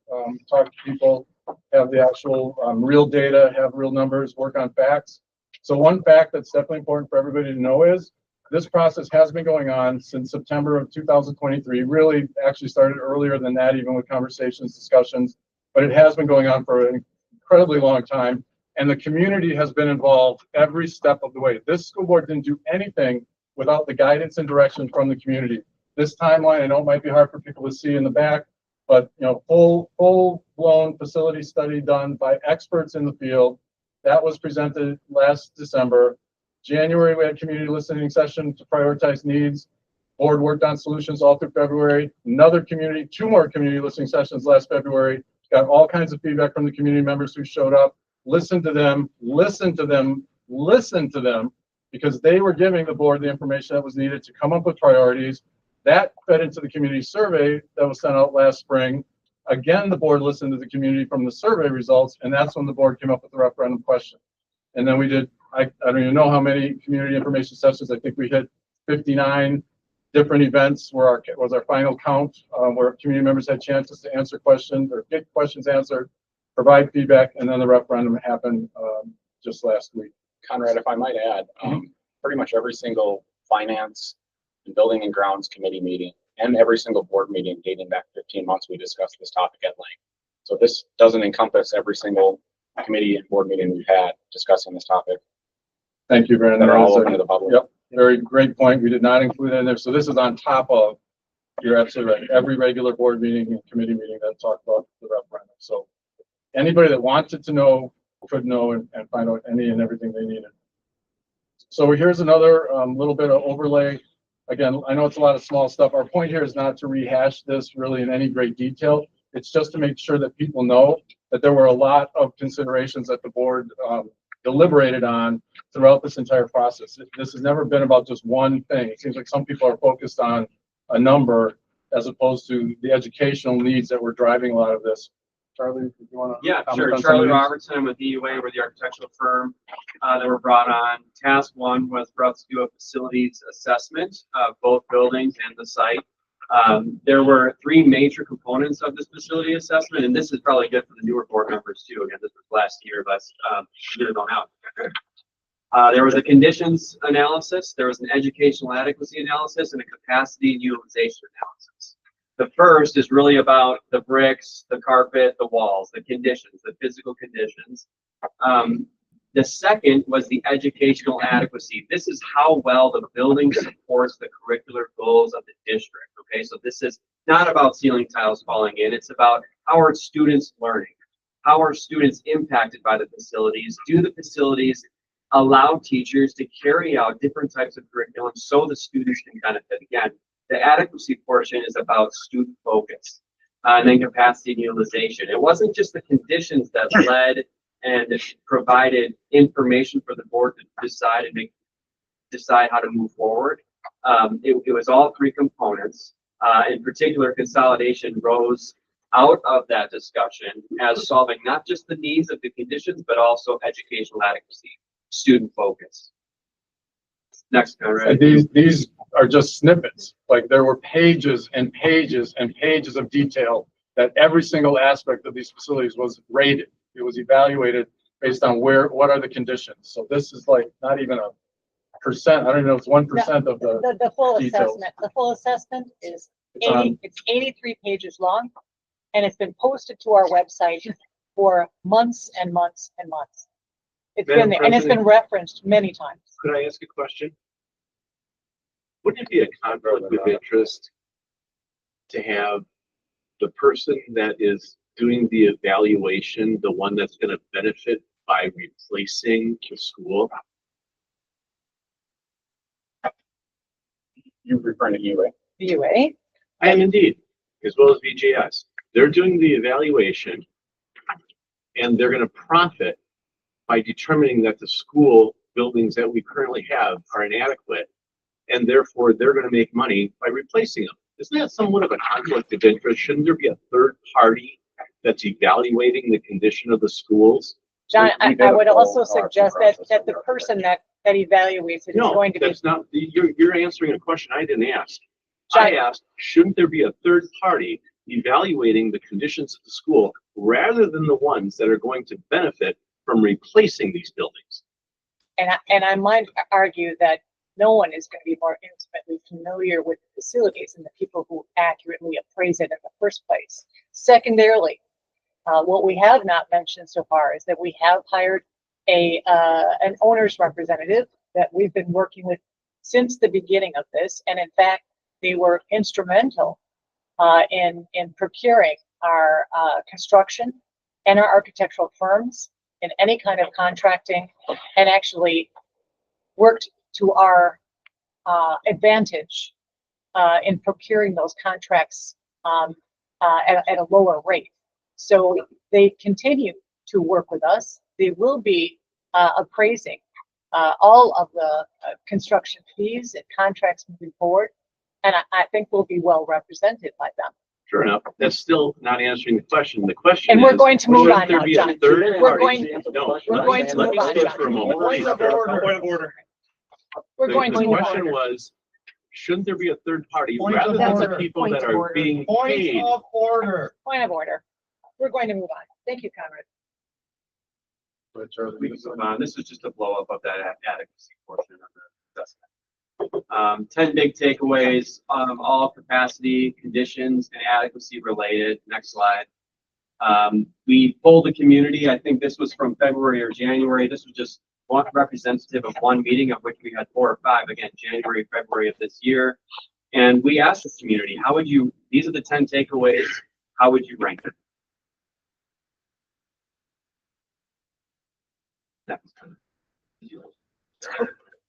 talk to people, have the actual real data, have real numbers, work on facts. So one fact that's definitely important for everybody to know is this process has been going on since September of 2023. Really actually started earlier than that, even with conversations, discussions, but it has been going on for an incredibly long time. And the community has been involved every step of the way. This school board didn't do anything without the guidance and direction from the community. This timeline, I know it might be hard for people to see in the back, but full-blown facility study done by experts in the field. That was presented last December. January, we had community listening session to prioritize needs. Board worked on solutions all through February. Two more community listening sessions last February. Got all kinds of feedback from the community members who showed up. Listen to them, because they were giving the board the information that was needed to come up with priorities. That fed into the community survey that was sent out last spring. Again, the board listened to the community from the survey results, and that's when the board came up with the referendum question. And then we did, I don't even know how many community information sessions. I think we hit 59 different events was our final count, where community members had chances to answer questions or get questions answered, provide feedback, and then the referendum happened just last week. Conrad, if I might add, pretty much every single finance and building and grounds committee meeting and every single board meeting dating back 15 months, we discussed this topic at length. So this doesn't encompass every single committee and board meeting we've had discussing this topic. Thank you, Brandon. That are all open to the public. Yep, very great point. We did not include it in there. So this is on top of, you're absolutely right, every regular board meeting and committee meeting that talked about the referendum. So anybody that wanted to know could know and find out any and everything they needed. So here's another little bit of overlay. Again, I know it's a lot of small stuff. Our point here is not to rehash this really in any great detail. It's just to make sure that people know that there were a lot of considerations that the board deliberated on throughout this entire process. This has never been about just one thing. It seems like some people are focused on a number as opposed to the educational needs that were driving a lot of this. Charlie, if you want to. Yeah, sure. Charlie Robertson with EUA, we're the architectural firm that were brought on. Task one was for us to do a facilities assessment of both buildings and the site. There were three major components of this facility assessment, and this is probably good for the newer board members too. Again, this was last year, but years on out. There was a conditions analysis, there was an educational adequacy analysis, and a capacity and utilization analysis. The first is really about the bricks, the carpet, the walls, the conditions, the physical conditions. The second was the educational adequacy. This is how well the building supports the curricular goals of the district. Okay, so this is not about ceiling tiles falling in. It's about how are students learning? How are students impacted by the facilities? Do the facilities allow teachers to carry out different types of curriculum so the students can benefit? Again, the adequacy portion is about student focus, and then capacity and utilization. It wasn't just the conditions that led and provided information for the board to decide how to move forward. It was all three components. In particular, consolidation rose out of that discussion as solving not just the needs of the conditions, but also educational adequacy, student focus. Next, Conrad. These are just snippets. Like there were pages and pages and pages of detail that every single aspect of these facilities was rated. It was evaluated based on what are the conditions. So this is like not even a percent. I don't know if it's 1% of The full details. assessment, the full assessment is It's 83 pages long, and it's been posted to our website for months and months and months. It's Madam been there, and it's been President? referenced many times. Could I ask a question? Wouldn't it be a conflict of interest to have the person that is doing the evaluation, the one that's gonna benefit by replacing the school? You're referring to UA. UA, I am indeed, as well as VJS. They're doing the evaluation and they're gonna profit by determining that the school buildings that we currently have are inadequate, and therefore they're gonna make money by replacing them. Isn't that somewhat of a conflict of interest? Shouldn't there be a third party that's evaluating the condition of the schools? John, I We did a would full also RFP suggest process that on the the person that evaluates it is No, going to be. that's not, you're answering a question I didn't ask. I John, asked, shouldn't there be a third party evaluating the conditions of the school rather than the ones that are going to benefit from replacing these buildings? and I might argue that no one is going to be more intimately familiar with the facilities than the people who accurately appraise it in the first place. Secondarily, what we have not mentioned so far is that we have hired an owner's representative that we've been working with since the beginning of this, and in fact, they were instrumental in procuring our construction and our architectural firms in any kind of contracting, and actually worked to our advantage in procuring those contracts at a lower rate. So they continue to work with us. They will be appraising all of the construction fees and contracts moving forward, and I think we'll be well represented by them. Sure enough, that's still not answering the question. The question And is, we're going to move shouldn't on there now, be a John. third We're party? going- No, we're let going me- to let move me on, speak John. for a moment. Point of order. Point of order. We're going to The move question on. was, shouldn't there be a third party Point rather of than the order. people Point that of are order. being Point paid? of order. Point of order. We're going to move on. Thank you, Conrad. We can move on. This is just a blow up of that adequacy portion of the assessment. 10 big takeaways, all capacity, conditions, and adequacy related. Next slide. We polled the community. I think this was from February or January. This was just one representative of one meeting, of which we had 4 or 5, again, January, February of this year. And we asked the community, how would you, these are the 10 takeaways, how would you rank them?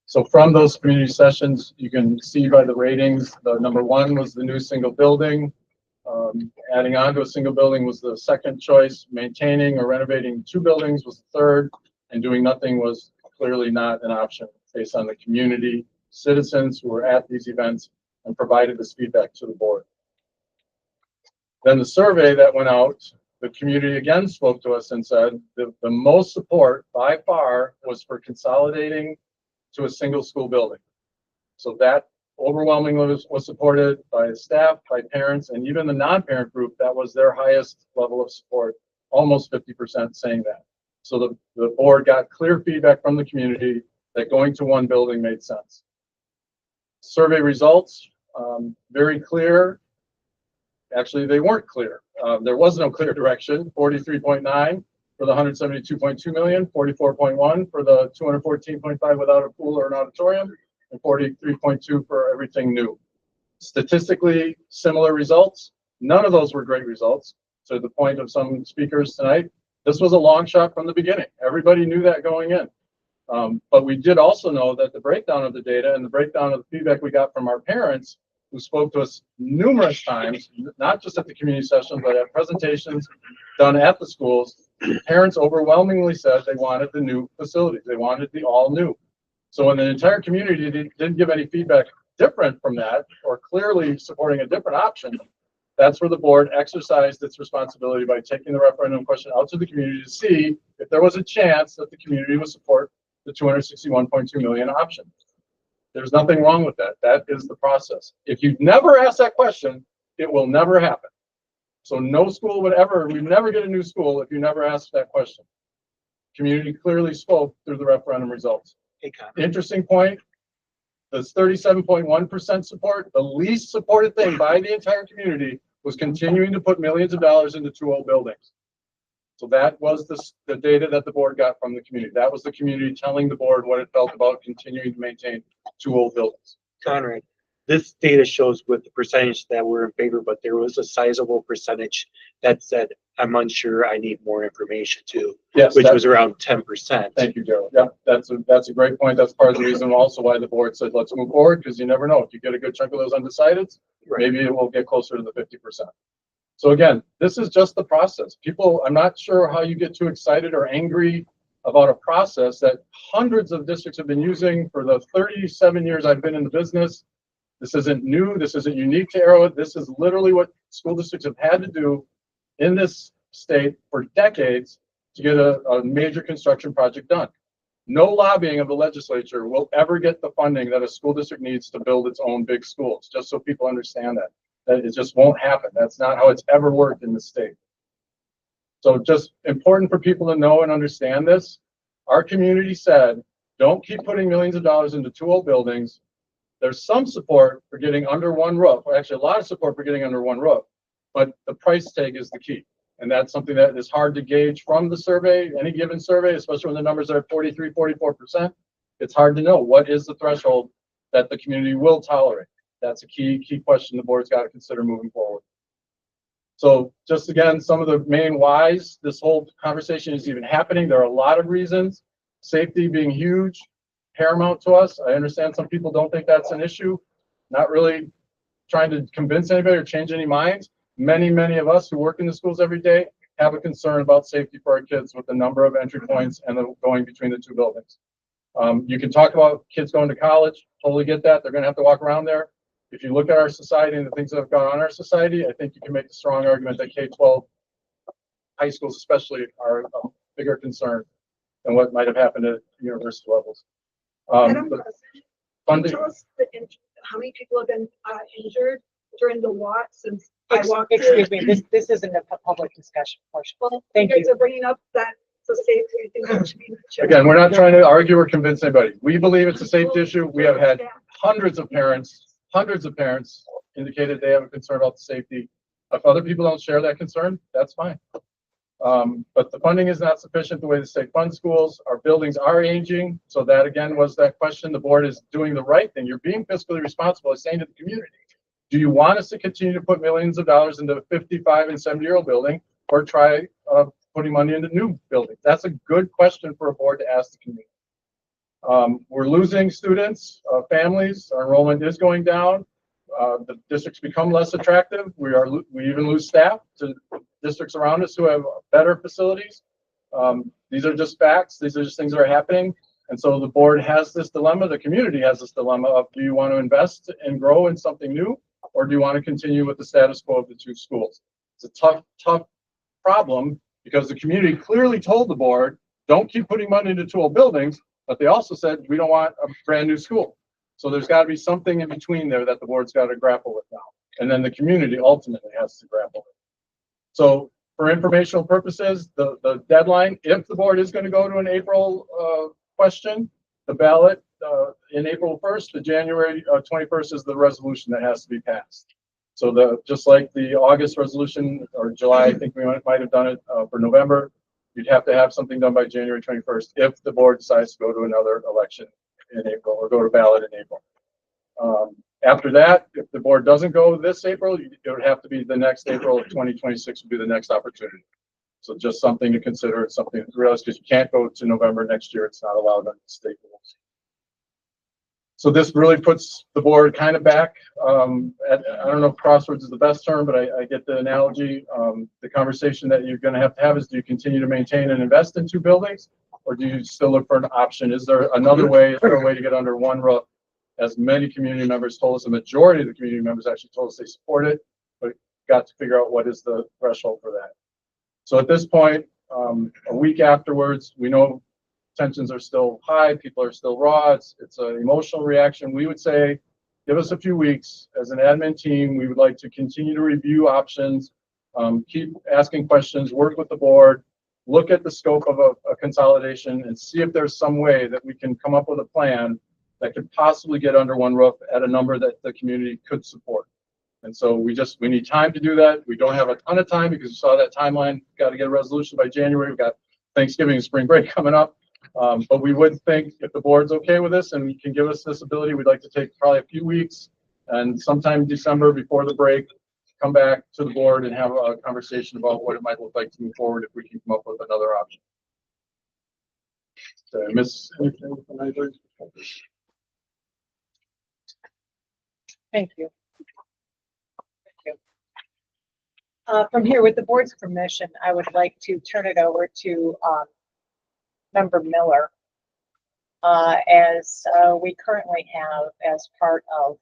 So from those community sessions, you can see by the ratings, the number 1 was the new single building. Adding on to a single building was the second choice. Maintaining or renovating 2 buildings was the third, and doing nothing was clearly not an option based on the community citizens who were at these events and provided this feedback to the board. Then the survey that went out, the community again spoke to us and said the most support by far was for consolidating to a single school building. So that overwhelmingly was supported by staff, by parents, and even the non-parent group. That was their highest level of support, almost 50% saying that. So the board got clear feedback from the community that going to one building made sense. Survey results, very clear. Actually, they weren't clear. There was no clear direction. 43.9 for the 172.2 million, 44.1 for the 214.5 without a pool or an auditorium, and 43.2 for everything new. Statistically similar results. None of those were great results. To the point of some speakers tonight, this was a long shot from the beginning. Everybody knew that going in. But we did also know that the breakdown of the data and the breakdown of the feedback we got from our parents, who spoke to us numerous times, not just at the community session, but at presentations done at the schools, parents overwhelmingly said they wanted the new facilities. They wanted the all new. So when the entire community didn't give any feedback different from that, or clearly supporting a different option, that's where the board exercised its responsibility by taking the referendum question out to the community to see if there was a chance that the community would support the 261.2 million option. There's nothing wrong with that. That is the process. If you never ask that question, it will never happen. So no school would ever, we'd never get a new school if you never ask that question. Community clearly spoke through the referendum results. Interesting point. This 37.1% support, the least supported thing by the entire community was continuing to put millions of dollars into 2 old buildings. So that was the data that the board got from the community. That was the community telling the board what it felt about continuing to maintain 2 old buildings. Conrad, this data shows with the percentage that were in favor, but there was a sizable percentage that said, I'm unsure, I need more information too. Yes, which was around 10%. Thank you, Gerald. Yeah, that's a great point. That's part of the reason also why the board said, let's move forward, because you never know. If you get a good chunk of those undecideds, maybe it will get closer to the 50%. So again, this is just the process. People, I'm not sure how you get too excited or angry about a process that hundreds of districts have been using for the 37 years I've been in the business. This isn't new. This isn't unique to Arrowhead. This is literally what school districts have had to do in this state for decades to get a major construction project done. No lobbying of the legislature will ever get the funding that a school district needs to build its own big schools, just so people understand that. That it just won't happen. That's not how it's ever worked in the state. So just important for people to know and understand this. Our community said, don't keep putting millions of dollars into 2 old buildings. There's some support for getting under one roof, or actually a lot of support for getting under one roof, but the price tag is the key. And that's something that is hard to gauge from the survey, any given survey, especially when the numbers are 43, 44%. It's hard to know what is the threshold that the community will tolerate. That's a key question the board's got to consider moving forward. So just again, some of the main whys this whole conversation is even happening. There are a lot of reasons. Safety being huge, paramount to us. I understand some people don't think that's an issue. Not really trying to convince anybody or change any minds. Many of us who work in the schools every day have a concern about safety for our kids with the number of entry points and the going between the 2 buildings. You can talk about kids going to college. Totally get that. They're going to have to walk around there. If you look at our society and the things that have gone on in our society, I think you can make a strong argument that K-12 high schools especially are a bigger concern than what might have happened at university levels. Madam But President, funding, tell us how many people have been injured during the walk since I walked through? Excuse me, this isn't a public discussion portion. Well, Thank you guys you. are bringing up that it's a safety. I think that should be mentioned. again, we're not trying to argue or convince anybody. We believe it's a safety issue. We have had hundreds of parents indicated they have a concern about the safety. If other people don't share that concern, that's fine. But the funding is not sufficient the way the state funds schools. Our buildings are aging. So that again was that question. The board is doing the right thing. You're being fiscally responsible by saying to the community, do you want us to continue to put millions of dollars into a 55 and 70-year-old building, or try putting money into new buildings? That's a good question for a board to ask the community. We're losing students, families. Our enrollment is going down. The districts become less attractive. We even lose staff to districts around us who have better facilities. These are just facts. These are just things that are happening. And so the board has this dilemma. The community has this dilemma of, do you want to invest and grow in something new, or do you want to continue with the status quo of the 2 schools? It's a tough problem, because the community clearly told the board, don't keep putting money into 2 old buildings, but they also said, we don't want a brand new school. So there's got to be something in between there that the board's got to grapple with now. And then the community ultimately has to grapple with. So for informational purposes, the deadline, if the board is going to go to an April question, the ballot, in April 1st, the January 21st is the resolution that has to be passed. So just like the August resolution or July, I think we might have done it for November, you'd have to have something done by January 21st if the board decides to go to another election in April or go to ballot in April. After that, if the board doesn't go this April, it would have to be the next April of 2026 would be the next opportunity. So just something to consider. It's something to realize because you can't go to November next year. It's not allowed under state rules. So this really puts the board kind of back I don't know if crossroads is the best term, but I get the analogy. The conversation that you're going to have is, do you continue to maintain and invest in two buildings, or do you still look for an option? Is there another way? Is there a way to get under one roof? As many community members told us, the majority of the community members actually told us they support it, but got to figure out what is the threshold for that. So at this point, a week afterwards, we know tensions are still high, people are still raw, it's an emotional reaction. We would say, give us a few weeks. As an admin team, we would like to continue to review options, keep asking questions, work with the board, look at the scope of a consolidation and see if there's some way that we can come up with a plan that could possibly get under one roof at a number that the community could support. And so we need time to do that. We don't have a ton of time because you saw that timeline, got to get a resolution by January. We've got Thanksgiving and spring break coming up. But we would think if the board's okay with this and can give us this ability, we'd like to take probably a few weeks and sometime in December before the break, come back to the board and have a conversation about what it might look like to move forward if we can come up with another option. So, Miss, anything from anybody? Thank you. Thank you. From here, with the board's permission, I would like to turn it over to Member Miller, as we currently have as part of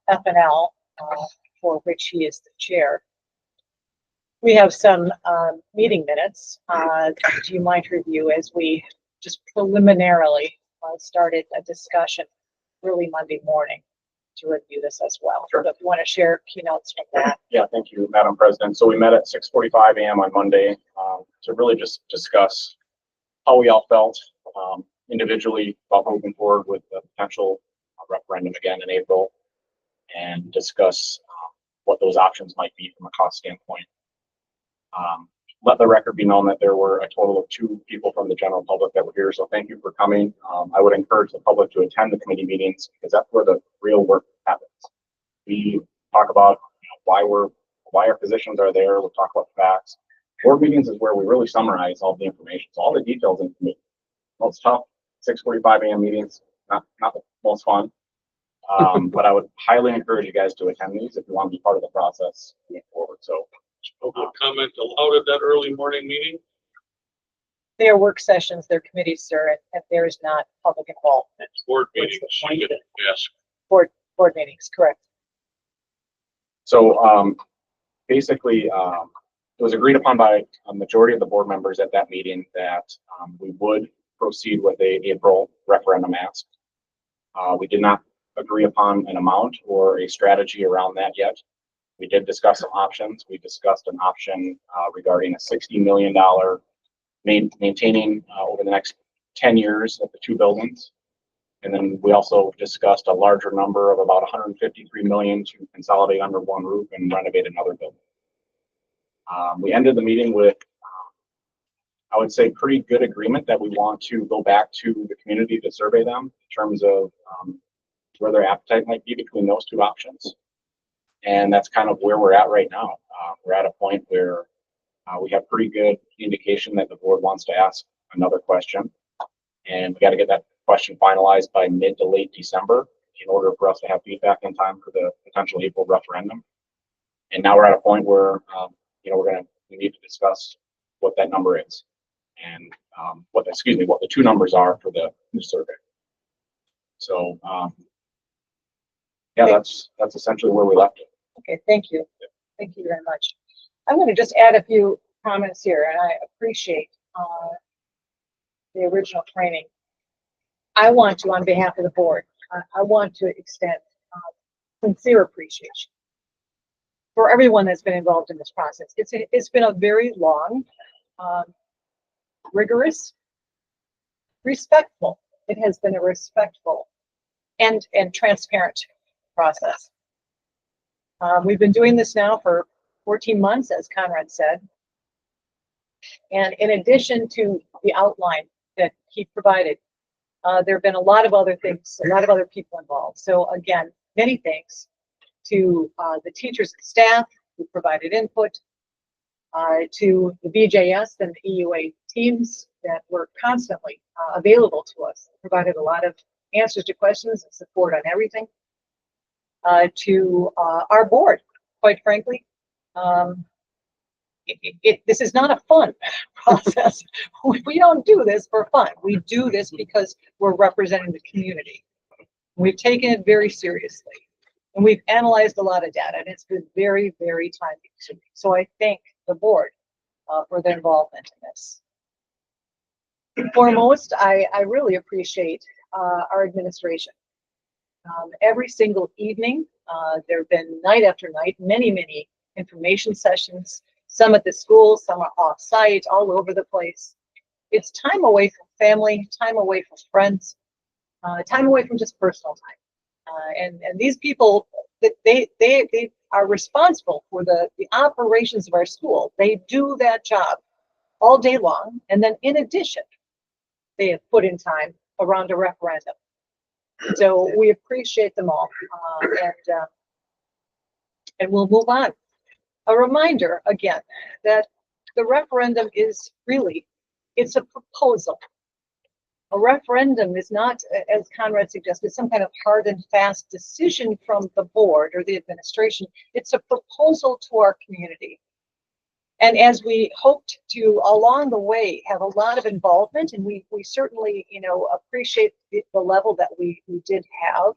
FNL, for which he is the chair. We have some meeting minutes. Do you mind review as we just preliminarily started a discussion early Monday morning to review this as well? Sure. So if you want to share keynotes from that. Yeah, thank you, Madam President. So we met at 6:45 a.m. on Monday to really just discuss how we all felt individually about moving forward with the potential referendum again in April, and discuss what those options might be from a cost standpoint. Let the record be known that there were a total of 2 people from the general public that were here, so thank you for coming. I would encourage the public to attend the committee meetings because that's where the real work happens. We talk about why our positions are there. We'll talk about facts. Board meetings is where we really summarize all the information, so all the details in committee. Well, it's tough. 6:45 a.m. meetings, not the most fun. But I would highly encourage you guys to attend these if you want to be part of the process moving forward. So, public comment allowed at that early morning meeting? They are work sessions, they're committees, sir, and there is not public involvement. Board meetings, yes. Board meetings, correct. So basically, it was agreed upon by a majority of the board members at that meeting that we would proceed with a April referendum ask. We did not agree upon an amount or a strategy around that yet. We did discuss some options. We discussed an option regarding a $60 million maintaining over the next 10 years of the 2 buildings. And then we also discussed a larger number of about 153 million to consolidate under one roof and renovate another building. We ended the meeting with, I would say, pretty good agreement that we want to go back to the community to survey them in terms of where their appetite might be between those 2 options. And that's kind of where we're at right now. We're at a point where we have pretty good indication that the board wants to ask another question. And we got to get that question finalized by mid to late December in order for us to have feedback in time for the potential April referendum. And now we're at a point where, we need to discuss what that number is and what the 2 numbers are for the survey. So, yeah, that's essentially where we left it. Okay, thank you. Thank you very much. I'm going to just add a few comments here, and I appreciate the original training. I want to, on behalf of the board, I want to extend sincere appreciation for everyone that's been involved in this process. It's been a very long, rigorous, respectful It has been a respectful and transparent process. We've been doing this now for 14 months, as Conrad said. And in addition to the outline that he provided, there have been a lot of other things, a lot of other people involved. So again, many thanks to the teachers and staff who provided input, to the BJS and the EUA teams that were constantly available to us, provided a lot of answers to questions and support on everything, to our board, quite frankly. This is not a fun process. We don't do this for fun. We do this because we're representing the community. We've taken it very seriously, and we've analyzed a lot of data, and it's been very, very time consuming. So I thank the board for their involvement in this. Foremost, I really appreciate our administration. Every single evening, there have been night after night, many information sessions, some at the school, some are off-site, all over the place. It's time away from family, time away from friends, time away from just personal time. And these people, they are responsible for the operations of our school. They do that job all day long. And then in addition, they have put in time around a referendum. So we appreciate them all. And we'll move on. A reminder again that the referendum is really, it's a proposal. A referendum is not, as Conrad suggested, some kind of hard and fast decision from the board or the administration. It's a proposal to our community. And as we hoped to, along the way, have a lot of involvement, and we certainly, appreciate the level that we did have.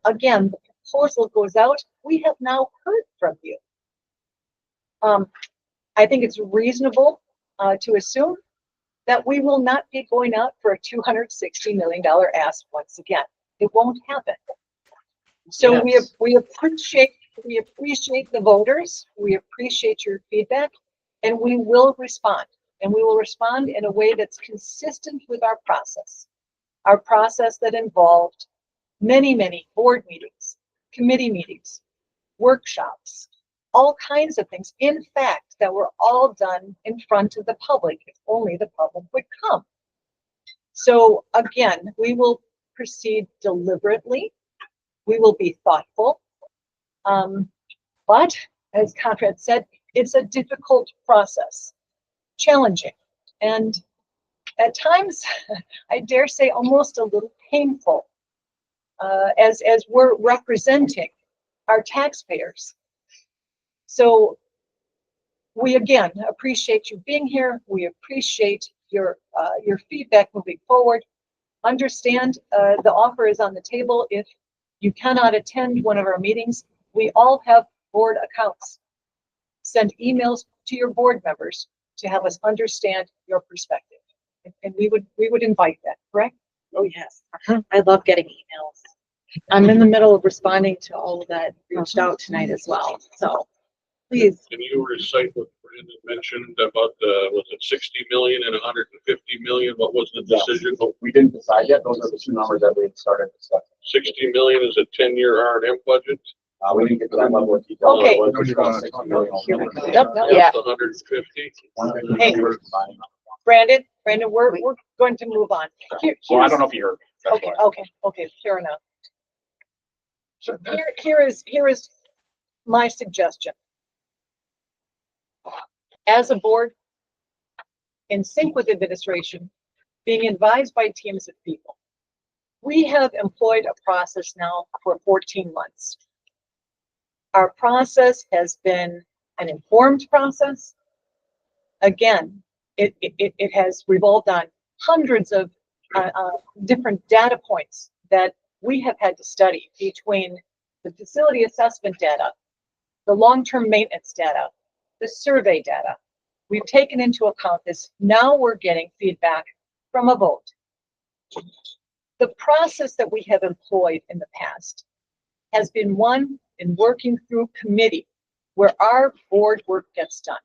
Again, the proposal goes out. We have now heard from you. I think it's reasonable to assume that we will not be going out for a $260 million ask once again. It won't happen. So Yes. we appreciate the voters. We appreciate your feedback, and we will respond. And we will respond in a way that's consistent with our process that involved many board meetings, committee meetings, workshops, all kinds of things, in fact, that were all done in front of the public, if only the public would come. So again, we will proceed deliberately. We will be thoughtful. But as Conrad said, it's a difficult process, challenging, and at times, I dare say, almost a little painful, as we're representing our taxpayers. So we again appreciate you being here. We appreciate your feedback moving forward. Understand the offer is on the table. If you cannot attend one of our meetings, we all have board accounts. Send emails to your board members to have us understand your perspective. And we would invite that, correct? Oh, yes. I love getting emails. I'm in the middle of responding to all of that reached out tonight as well. So please. Can you recite what Brandon mentioned about was it 60 million and 150 million? What was the decision? So we didn't decide yet. Those are the two numbers that we had started discussing. 60 million is a 10-year R&M budget. We didn't get to that level of detail. Okay. It was about 60 million. Yep. Yeah. 150. Hey, Brandon, we're going to move on. Well, I don't know if you heard. That's why. Okay, fair enough. Here is my suggestion. As a board, in sync with administration, being advised by teams of people, we have employed a process now for 14 months. Our process has been an informed process. Again, it has revolved on hundreds of different data points that we have had to study, between the facility assessment data, the long-term maintenance data, the survey data. We've taken into account this. Now we're getting feedback from a vote. The process that we have employed in the past has been one in working through committee, where our board work gets done.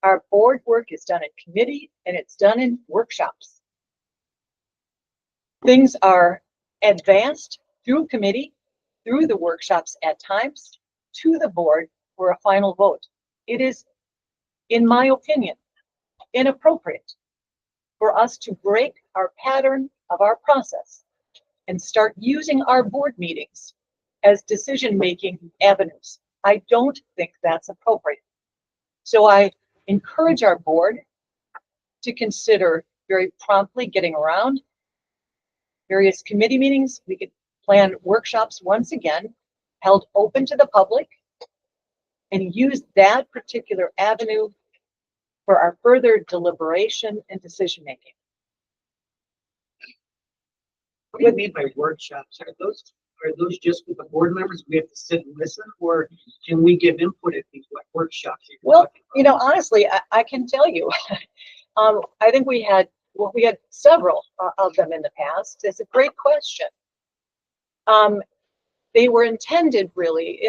Our board work is done in committee, and it's done in workshops. Things are advanced through committee, through the workshops at times, to the board for a final vote. It is, in my opinion, inappropriate for us to break our pattern of our process and start using our board meetings as decision-making avenues. I don't think that's appropriate. So I encourage our board to consider very promptly getting around various committee meetings. We could plan workshops once again, held open to the public, and use that particular avenue for our further deliberation and decision-making. What do you mean by workshops? Are those just with the board members? We have to sit and listen, or can we give input at these workshops? Well, you know, honestly, I can tell you, I think we had several of them in the past. It's a great question. They were intended really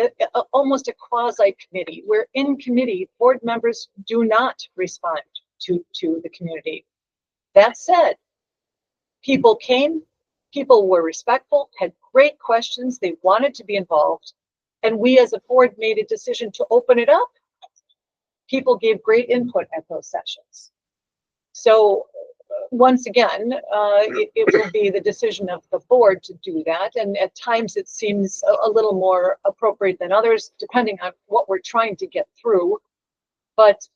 almost a quasi committee, where in committee board members do not respond to the community. That said, people came, people were respectful, had great questions, they wanted to be involved, and we as a board made a decision to open it up. People gave great input at those sessions. So once again, it will be the decision of the board to do that. And at times it seems a little more appropriate than others, depending on what we're trying to get through. But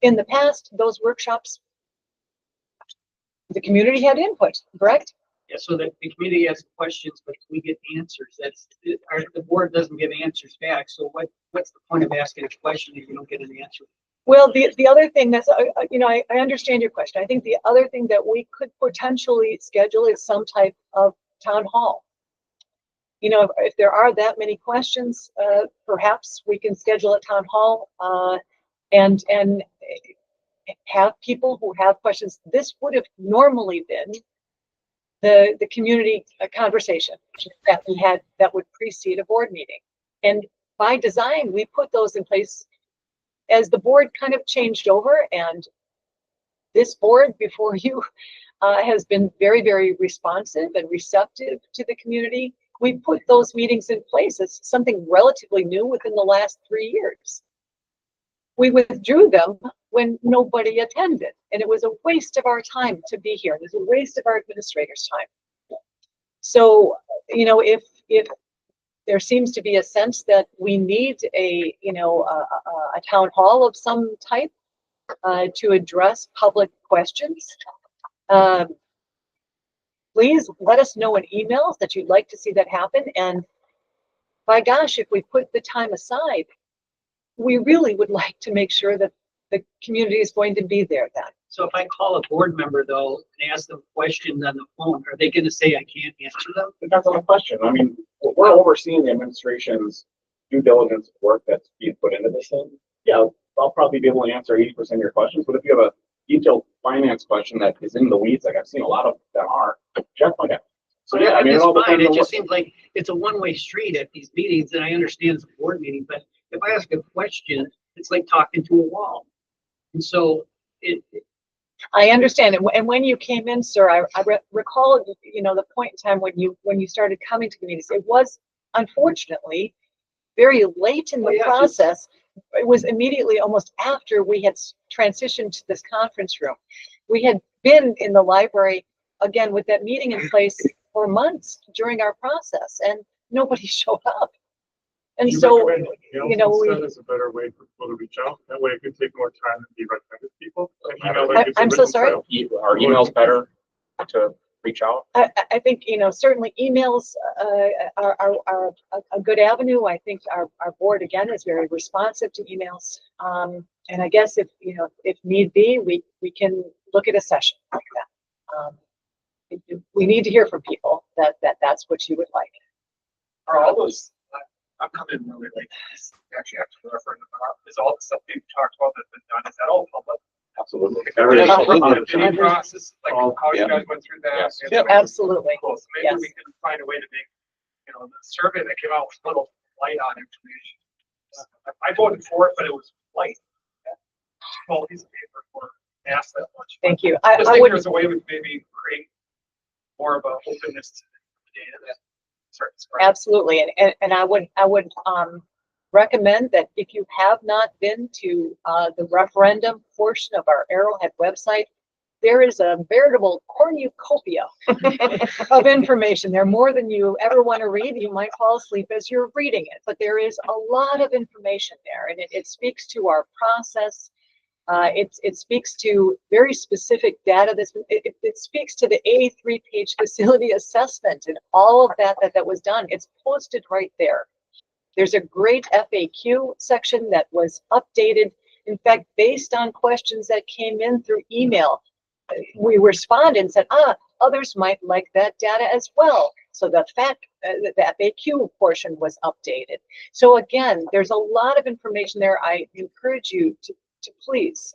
in the past, those workshops, the community had input, correct? Yeah, so that the committee asks questions, but we get answers. The board doesn't give answers back. So what's the point of asking a question if you don't get an answer? Well, the other thing that's, you know, I understand your question. I think the other thing that we could potentially schedule is some type of town hall. You know, if there are that many questions, perhaps we can schedule a town hall and have people who have questions. This would have normally been the community conversation that we had that would precede a board meeting. And by design, we put those in place as the board kind of changed over, and this board before you has been very, very responsive and receptive to the community. We put those meetings in place as something relatively new within the last 3 years. We withdrew them when nobody attended, and it was a waste of our time to be here. It was a waste of our administrators' time. So, you know, if there seems to be a sense that we need a town hall of some type to address public questions, please let us know in emails that you'd like to see that happen. And by gosh, if we put the time aside, we really would like to make sure that the community is going to be there then. So if I call a board member though and ask them questions on the phone, are they going to say I can't answer them? Depends on the question. I mean, we're overseeing the administration's due diligence work that's being put into this thing. Yeah, I'll probably be able to answer 80% of your questions, but if you have a detailed finance question that is in the weeds, like I've seen a lot of them are, Jeff might have. So yeah, I mean, it just seems like it's a one-way street at these meetings, and I understand it's a board meeting, but if I ask a question, it's like talking to a wall. And so I understand. And when you came in, sir, I recall, you know, the point in time when you started coming to meetings. It was unfortunately very late in the process. It was immediately almost after we had transitioned to this conference room. We had been in the library again with that meeting in place for months during our process, and nobody showed up. And so, you know, is a better way for people to reach out. That way it could take more time to be recommended to people. I'm so sorry. Are emails better to reach out? I think, you know, certainly emails are a good avenue. I think our board again is very responsive to emails. And I guess if, you know, if need be, we can look at a session like that. We need to hear from people that's what you would like. Are all those, I'm coming in really late, actually after the referendum, is all the stuff we've talked about that's been done, is that all public? Absolutely. The bidding process, like how you guys went through that. Yeah, absolutely. Cool. So maybe we can find a way to make, you know, the survey that came out was a little light on information. I voted for it, but it was light. Well, piece of paper for ask that much. Thank you. I think there's a way we maybe create more of a openness to the data that starts spreading. Absolutely, and I would recommend that if you have not been to the referendum portion of our Arrowhead website, there is a veritable cornucopia of information there, more than you ever want to read. You might fall asleep as you're reading it, but there is a lot of information there, and it speaks to our process. It speaks to very specific data. It speaks to the 83-page facility assessment and all of that was done. It's posted right there. There's a great FAQ section that was updated. In fact, based on questions that came in through email, we responded and said, others might like that data as well. So the FAQ portion was updated. So again, there's a lot of information there. I encourage you to please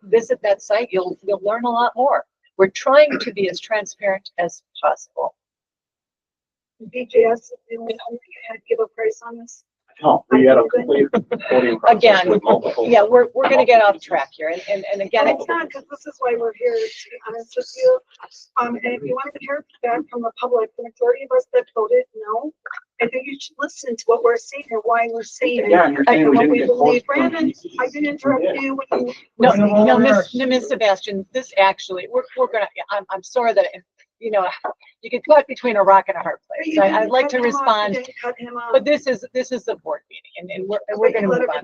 visit that site. You'll learn a lot more. We're trying to be as transparent as possible. BJS, do we give a price on this? No, we had a complete voting process Again, with multiple. yeah, we're gonna get off track here, and again, It's not, because this is why we're here, to be honest with you. And if you want to hear feedback from the public, the majority of us that voted no, I think you should listen to what we're saying and why we're saying it. Yeah, and you're saying And we what didn't we get believe. votes from Brandon, I didn't interrupt Yeah. you when you. no, Miss Sebastian, this actually, we're gonna, I'm sorry that, you know, you get caught between a rock and a hard place. I'd like to respond, but this is the board meeting, and we're gonna move on.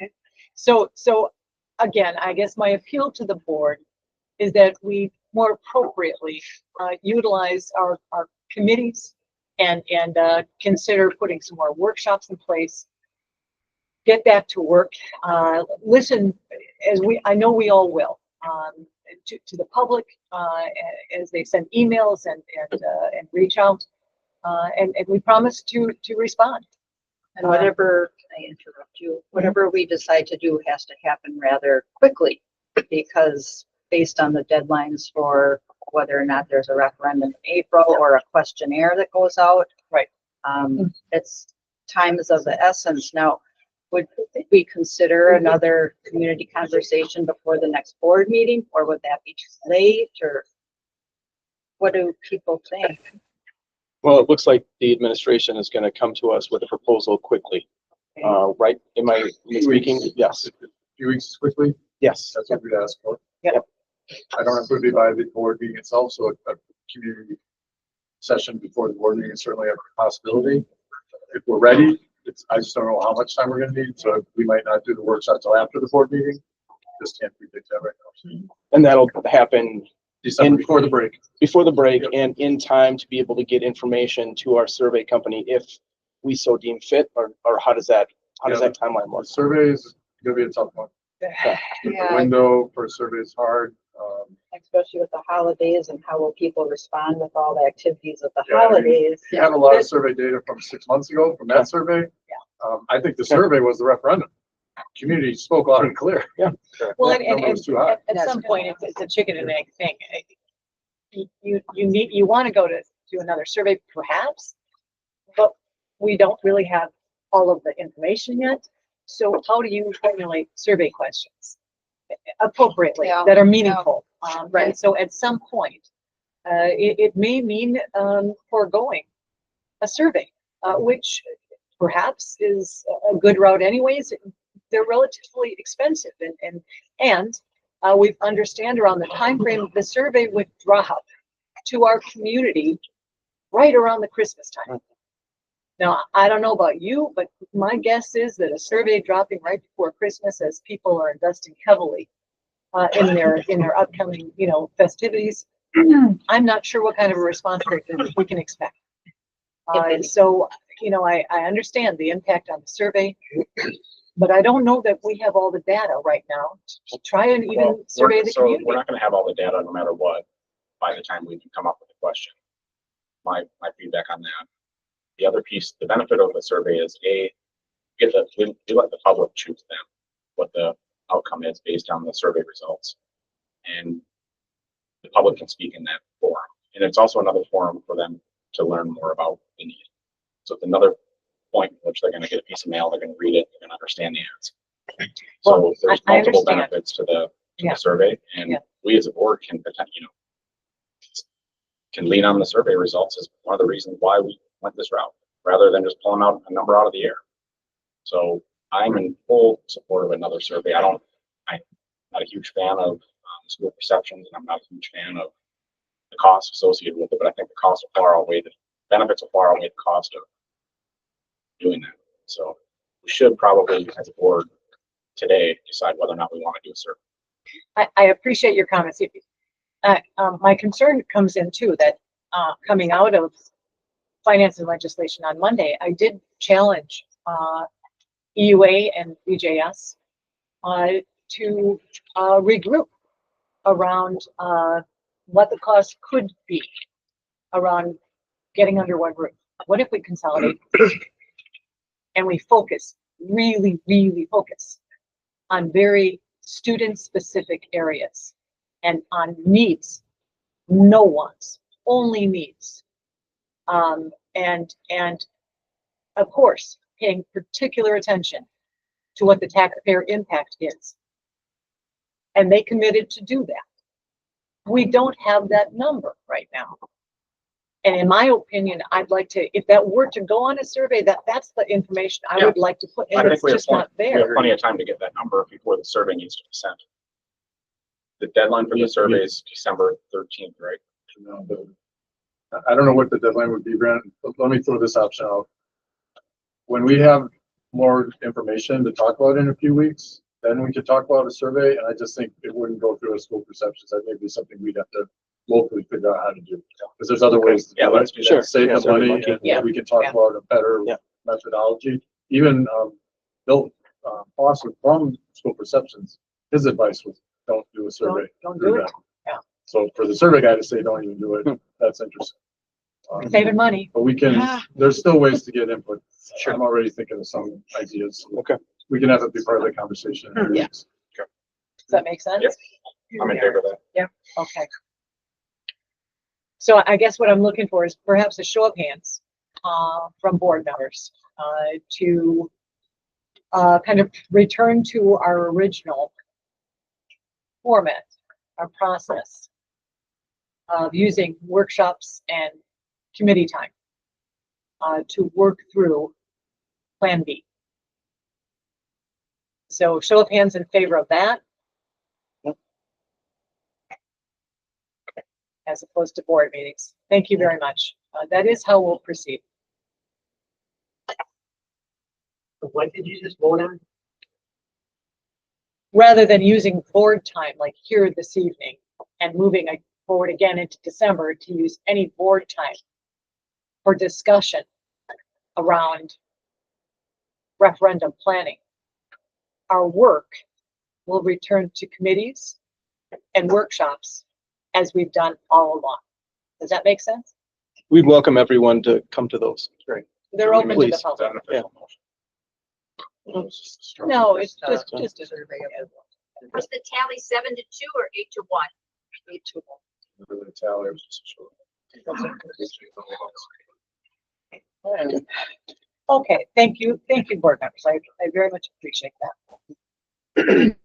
Okay. So again, I guess my appeal to the board is that we more appropriately utilize our committees and consider putting some more workshops in place. Get back to work. Listen, I know we all will. To the public as they send emails and reach out, and we promise to respond. And whatever, I interrupt you, whatever we decide to do has to happen rather quickly, because based on the deadlines for whether or not there's a referendum in April or a questionnaire that goes out. Right. It's time is of the essence. Now, would we consider another community conversation before the next board meeting, or would that be too late, or what do people think? Well, it looks like the administration is gonna come to us with a proposal quickly. Right? Am I speaking? Yes. A few weeks quickly, Yes. that's what we'd ask for. Yep. I don't know if it would be by the board meeting itself, so a community session before the board meeting is certainly a possibility. If we're ready, I just don't know how much time we're gonna need, so we might not do the workshop till after the board meeting. Just can't predict that right now. And that'll happen December, before the break. before the break and in time to be able to get information to our survey company if we so deem fit, or how does that timeline The work? survey is gonna be a tough one. The Yeah, window for a survey is hard. especially with the holidays, and how will people respond with all the activities of the Yeah, I mean, holidays? We have a lot of survey data from 6 months ago from that survey. I think the survey was the referendum. Community spoke loud and clear. Yeah. Well, Number was too high. at some point, it's a chicken and egg thing. You want to go to another survey perhaps, but we don't really have all of the information yet. So how do you formulate survey questions appropriately that are meaningful? Right. And so at some point, it may mean foregoing a survey, which perhaps is a good route anyways. They're relatively expensive, and we understand around the time frame of the survey would drop to our community right around the Christmas time. Now, I don't know about you, but my guess is that a survey dropping right before Christmas, as people are investing heavily in their upcoming, festivities, I'm not sure what kind of a response rate that we can expect. So, I understand the impact on the survey, but I don't know that we have all the data right now to try and even survey the community. So we're not gonna have all the data no matter what by the time we can come up with a question. My feedback on that. The other piece, the benefit of the survey is we let the public choose them, what the outcome is based on the survey results. And the public can speak in that forum. And it's also another forum for them to learn more about the need. So it's another point in which they're gonna get a piece of mail, they're gonna read it, they're gonna understand the answer. So Well, there's I multiple understand. benefits to the Yeah. survey, and Yeah. we as a board can potentially, can lean on the survey results is one of the reasons why we went this route, rather than just pulling out a number out of the air. So I'm in full support of another survey. I'm not a huge fan of school perceptions, and I'm not a huge fan of the costs associated with it, but I think the costs will far outweigh the benefits will far outweigh the cost of doing that. So we should probably, as a board today, decide whether or not we want to do a survey. I appreciate your comments. My concern comes in too, that coming out of finance and legislation on Monday, I did challenge EUA and BJS to regroup around what the cost could be around getting under one roof. What if we consolidate and we focus, really, really focus on very student-specific areas and on needs, no wants, only needs. And of course, paying particular attention to what the taxpayer impact is. And they committed to do that. We don't have that number right now. And in my opinion, I'd like to, if that were to go on a survey, that's the information I would like to put, and it's just not We have there. plenty of time to get that number before the survey needs to be sent. The deadline for the survey is December 13th, right? I don't know what the deadline would be, Brent, but let me throw this option out. When we have more information to talk about in a few weeks, then we could talk about a survey, and I just think it wouldn't go through a school perceptions. That may be something we'd have to locally figure out how to do. Because there's other ways to do it. Sure. Save the money, and we can talk about a better methodology. Even Bill Foster from School Perceptions, his advice was don't do a survey. Don't do it. Yeah. So for the survey guy to say don't even do it, that's interesting. Saving money. But we can, there's still ways to get input. I'm already thinking of some ideas. Okay. We can have it be part of the conversation. in a few Yeah. weeks. Does that make sense? Yes. I'm in favor of that. Yeah, okay. So I guess what I'm looking for is perhaps a show of hands from board members to kind of return to our original format, our process of using workshops and committee time to work through Plan B. So show of hands in favor of that. As opposed to board meetings. Thank you very much. That is how we'll proceed. What did you just vote on? Rather than using board time like here this evening and moving forward again into December to use any board time for discussion around referendum planning. Our work will return to committees and workshops as we've done all along. Does that make sense? We'd welcome everyone to come to those. Great. They're open to the Please. public. Yeah. No, it's just a survey. Was the tally 7-2 or 8-1? 8-1. Okay, thank you, board members. I very much appreciate that.